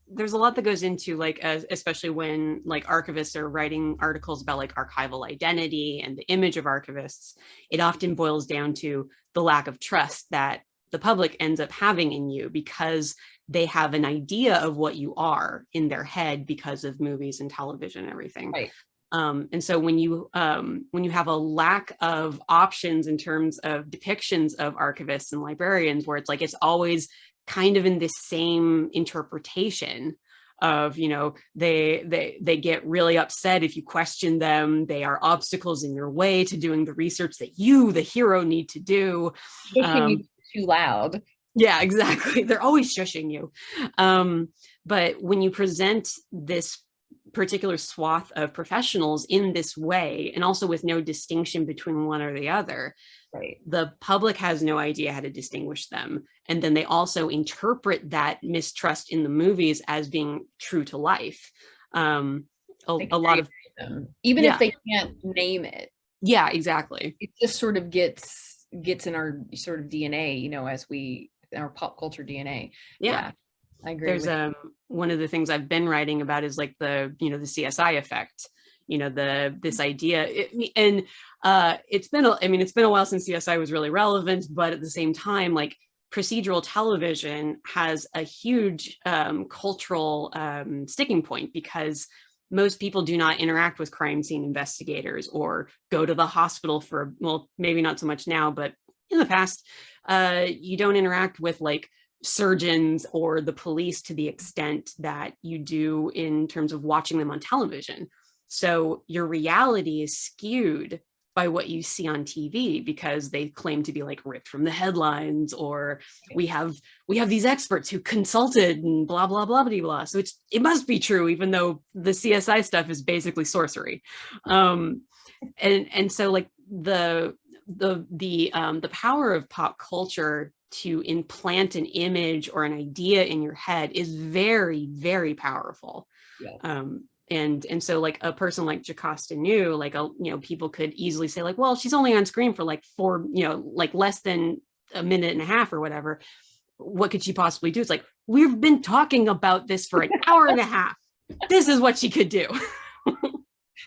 There's a lot that goes into like, especially when like archivists are writing articles about like archival identity and the image of archivists, it often boils down to the lack of trust that the public ends up having in you, because they have an idea of what you are in their head because of movies and television and everything. Right. And so when you have a lack of options in terms of depictions of archivists and librarians, where it's like, it's always kind of in this same interpretation of, they get really upset if you question them. They are obstacles in your way to doing the research that you, the hero, need to do. Too loud. Yeah, exactly. They're always shushing you. But when you present this particular swath of professionals in this way, and also with no distinction between one or the other. Right. The public has no idea how to distinguish them. And then they also interpret that mistrust in the movies as being true to life. A lot of them, even if they can't name it. Yeah, exactly. It just sort of gets in our sort of DNA, you know, as our pop culture DNA. Yeah. I agree. There's one of the things I've been writing about is like the CSI effect, this idea. It's been a while since CSI was really relevant, but at the same time, like procedural television has a huge cultural sticking point, because most people do not interact with crime scene investigators or go to the hospital for, well, maybe not so much now, but in the past, you don't interact with like surgeons or the police to the extent that you do in terms of watching them on television. So your reality is skewed by what you see on TV, because they claim to be like ripped from the headlines, or we have these experts who consulted and blah blah blah blah blah. So it must be true, even though the CSI stuff is basically sorcery. And so like the power of pop culture to implant an image or an idea in your head is very, very powerful. Yeah. And so like a person like Jocasta Nu, like, people could easily say like, well, she's only on screen for like like less than a minute and a half or whatever. What could she possibly do? It's like, we've been talking about this for an hour and a half. This is what she could do.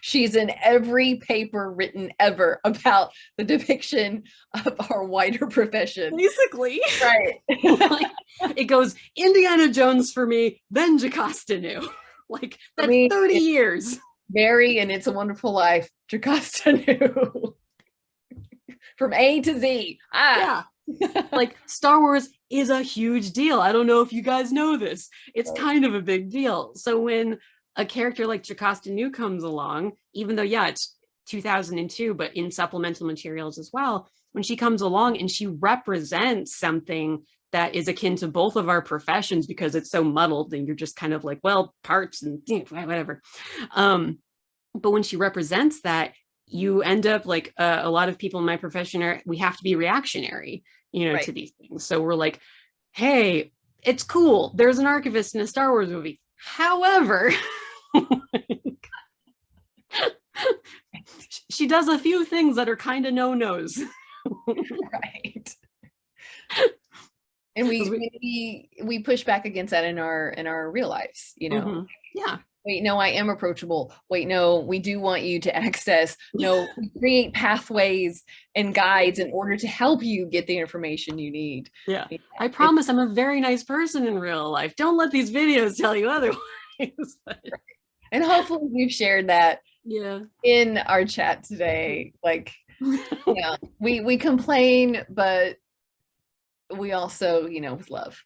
She's in every paper written ever about the depiction of our wider profession. Basically. Right. Like, it goes Indiana Jones for me, then Jocasta Nu. Like, that's 30 years. Mary and It's a Wonderful Life, Jocasta Nu. From A to Z. Yeah. Like, Star Wars is a huge deal. I don't know if you guys know this. It's kind of a big deal. So when a character like Jocasta Nu comes along, even though, it's 2002, but in supplemental materials as well, when she comes along and she represents something that is akin to both of our professions, because it's so muddled and you're just kind of like, well, parts and whatever. But when she represents that, you end up like a lot of people in my profession we have to be reactionary, to these things. So we're like, hey, it's cool, there's an archivist in a Star Wars movie. However, she does a few things that are kind of no-nos. Right. And we push back against that in our real lives, Mm-hmm. Yeah. Wait, no, I am approachable. Wait, no, we do want you to access. No, we create pathways and guides in order to help you get the information you need. Yeah. I promise I'm a very nice person in real life. Don't let these videos tell you otherwise. And hopefully we've shared that in our chat today. Like, we complain, but we also, with love.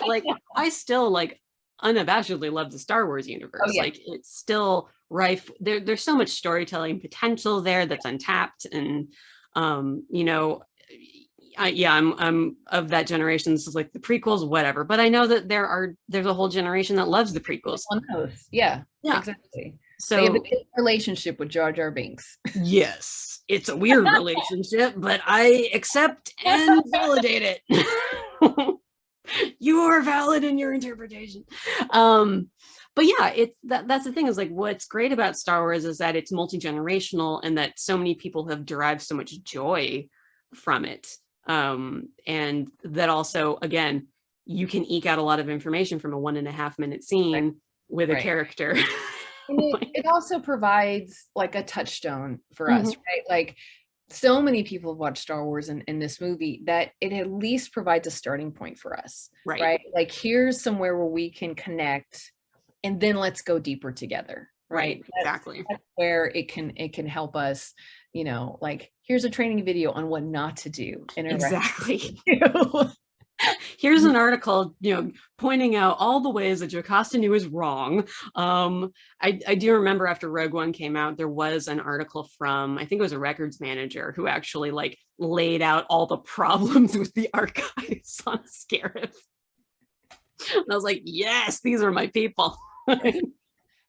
Like, I still like unabashedly love the Star Wars universe. Like, it's still rife. There's so much storytelling potential there that's untapped. And I'm of that generation. This is like the prequels, whatever. But I know that there's a whole generation that loves the prequels. Yeah, exactly. So they have a good relationship with Jar Jar Binks. Yes, it's a weird relationship, but I accept and validate it. You are valid in your interpretation. But that's the thing, is like, what's great about Star Wars is that it's multi-generational, and that so many people have derived so much joy from it. And that also, again, you can eke out a lot of information from a 1.5 minute scene with a character. It also provides like a touchstone for us, right? Like, so many people have watched Star Wars in this movie that it at least provides a starting point for us, right? Like, here's somewhere where we can connect, and then let's go deeper together, right? Exactly. That's where it can help us, like, here's a training video on what not to do. Exactly. Here's an article, pointing out all the ways that Jocasta Nu is wrong. I do remember after Rogue One came out, there was an article from, I think it was a records manager, who actually like laid out all the problems with the archives on Scarif. And I was like, yes, these are my people.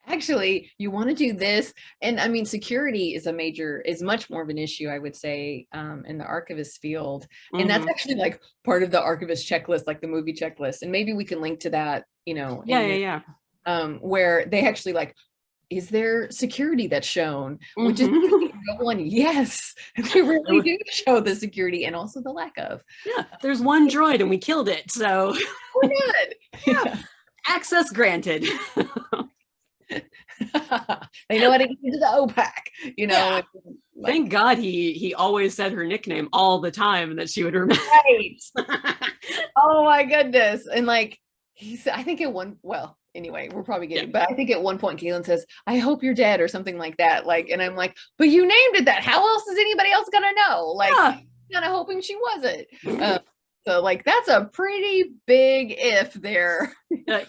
actually, you want to do this. And I mean, security is much more of an issue, I would say, in the archivist field. And that's actually like part of the archivist checklist, like the movie checklist. And maybe we can link to that, Yeah. Where they actually like, is there security that's shown? Which is one, yes, they really do show the security and also the lack of. Yeah, there's one droid and we killed it, so we're good. Yeah. Access granted. They know how to get into the OPAC, Yeah. Thank God he always said her nickname all the time and that she would remember. Right. Oh my goodness. And like he said, I think anyway, we're probably getting, but I think at one point Galen says, I hope you're dead or something like that. Like, and I'm like, but you named it that. How else is anybody else gonna know? Like, kind of hoping she wasn't. So like, that's a pretty big if there.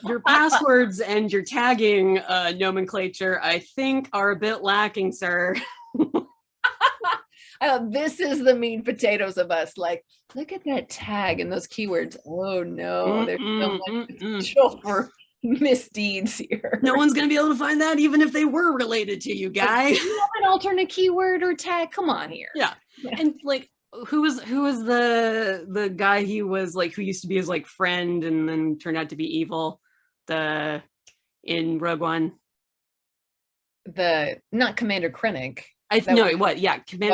Your passwords and your tagging nomenclature, I think, are a bit lacking, sir. This is the meat potatoes of us. Like, look at that tag and those keywords. Oh no, there's so much potential for misdeeds here. No one's gonna be able to find that, even if they were related to you, guy. You have an alternate keyword or tag? Come on here. Yeah. And like, who was the guy he was like, who used to be his like friend and then turned out to be evil? In Rogue One. Not Commander Krennic. Commander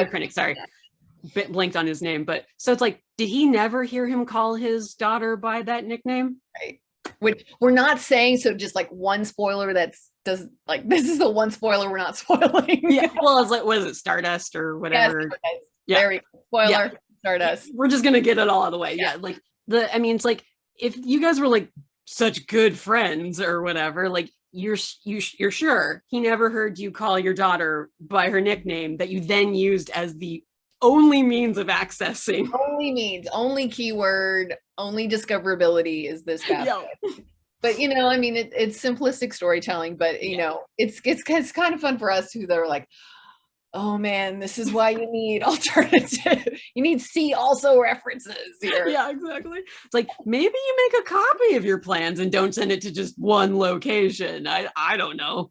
Krennic, sorry. Blinked on his name, but so it's like, did he never hear him call his daughter by that nickname? Right. Which we're not saying, so just like one spoiler this is the one spoiler we're not spoiling. Yeah. Well, it's like, what is it, Stardust or whatever? Yes, very spoiler, Stardust. We're just gonna get it all out of the way. Yeah. Like it's like, if you guys were like such good friends or whatever, like you're sure he never heard you call your daughter by her nickname that you then used as the only means of accessing. Only keyword, only discoverability is this pathway. But I mean, it's simplistic storytelling, but it's kind of fun for us who are like, oh man, this is why you need alternative. You need see also references here. Yeah, exactly. It's like, maybe you make a copy of your plans and don't send it to just one location. I don't know.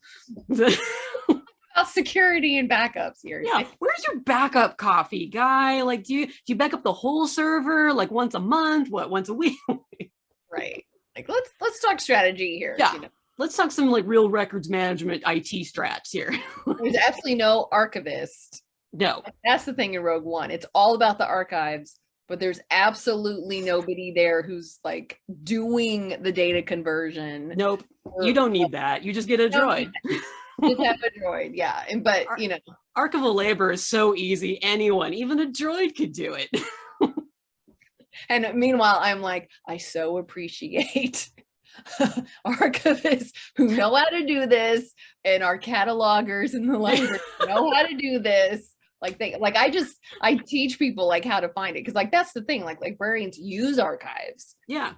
About security and backups here. Yeah, where's your backup coffee, guy? Like, do you back up the whole server like once a month? Once a week? Right. Like, let's talk strategy here. Yeah. Let's talk some like real records management IT strats here. There's absolutely no archivist. No. That's the thing in Rogue One. It's all about the archives, but there's absolutely nobody there who's like doing the data conversion. Nope. You don't need that. You just get a droid. Just have a droid, yeah. But archival labor is so easy. Anyone, even a droid, could do it. And meanwhile, I'm like, I so appreciate archivists who know how to do this, and our catalogers in the library know how to do this. I teach people like how to find it, because like that's the thing, like librarians use archives. Yeah.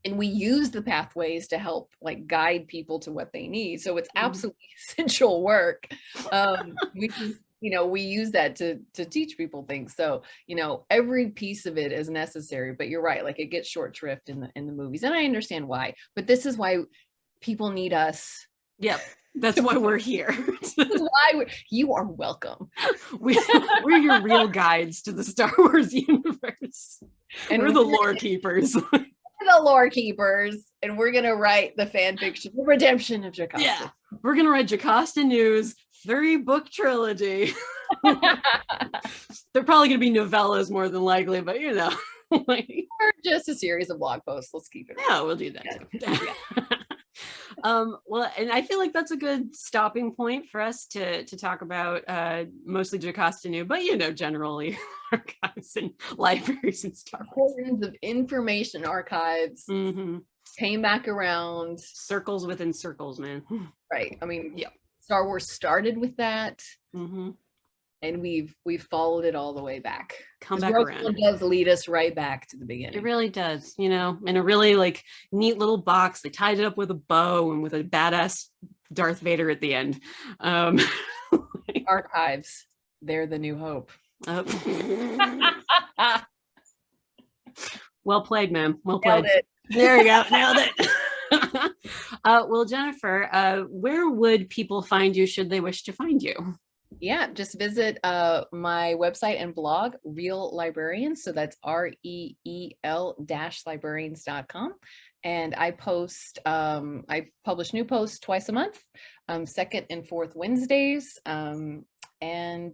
And we use the pathways to help like guide people to what they need. So it's absolutely essential work. We use that to teach people things. So, every piece of it is necessary, but you're right. Like it gets short shrift in the movies, and I understand why, but this is why people need us. Yep. That's why we're here. This is why you are welcome. We're your real guides to the Star Wars universe. And we're the lore keepers. The lore keepers, and we're gonna write the fan fiction, the redemption of Jocasta. Yeah, we're gonna write Jocasta Nu's 3-book trilogy. They're probably gonna be novellas more than likely, but or just a series of blog posts. Let's keep it. Yeah, we'll do that. Yeah. Well, and I feel like that's a good stopping point for us to talk about mostly Jocasta Nu, but generally archives and libraries and Star Wars. Importance of information archives came back around. Circles within circles, man. Right. I mean, Star Wars started with that. And we've followed it all the way back. Come back around. It does lead us right back to the beginning. It really does, in a really like neat little box. They tied it up with a bow and with a badass Darth Vader at the end. Archives, they're the new hope. Well played, man. Well played. Nailed it. There you go. Nailed it. Well, Jennifer, where would people find you should they wish to find you? Yeah, just visit my website and blog, Reel Librarians. So that's REEL-librarians.com. And I publish new posts twice a month, second and fourth Wednesdays. And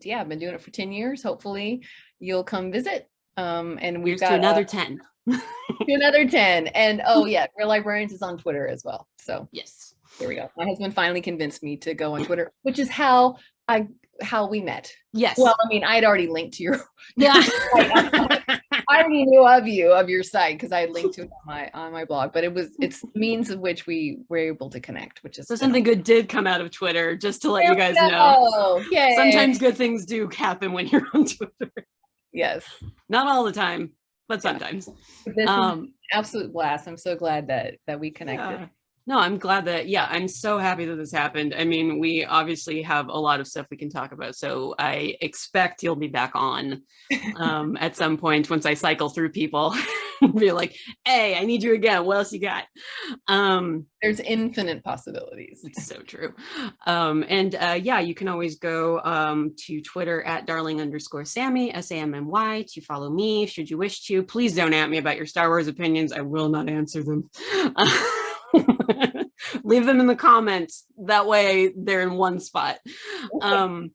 yeah, I've been doing it for 10 years. Hopefully you'll come visit. And we've got another 10. To another 10. And oh yeah, Reel Librarians is on Twitter as well. So yes, there we go. My husband finally convinced me to go on Twitter, which is how we met. Yes. Well, I mean, I'd already linked to your yeah. I already knew of your site because I had linked to it on my blog, but it's means of which we were able to connect, which is so something good did come out of Twitter, just to let you guys know. Yay. Sometimes good things do happen when you're on Twitter. Yes. Not all the time, but sometimes. This is an absolute blast. I'm so glad that we connected. Yeah. No, I'm glad that, I'm so happy that this happened. I mean, we obviously have a lot of stuff we can talk about, so I expect you'll be back on at some point once I cycle through people. Be like, hey, I need you again. What else you got? There's infinite possibilities. It's so true. You can always go to Twitter at darling_Sammy, SAMMY, to follow me should you wish to. Please don't at me about your Star Wars opinions. I will not answer them. Leave them in the comments. That way they're in one spot. And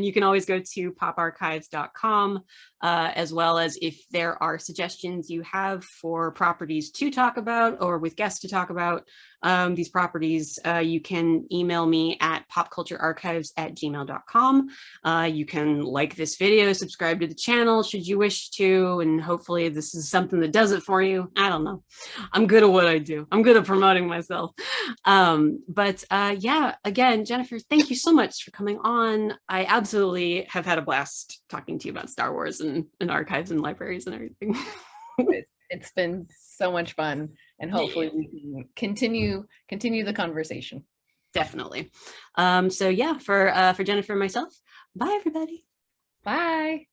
you can always go to poparchives.com, as well as if there are suggestions you have for properties to talk about or with guests to talk about these properties, you can email me at popculturearchives@gmail.com. You can like this video, subscribe to the channel should you wish to, and hopefully this is something that does it for you. I don't know. I'm good at what I do. I'm good at promoting myself. Again, Jennifer, thank you so much for coming on. I absolutely have had a blast talking to you about Star Wars and archives and libraries and everything. It's been so much fun, and hopefully we can continue the conversation. Definitely. For Jennifer and myself, bye everybody. Bye.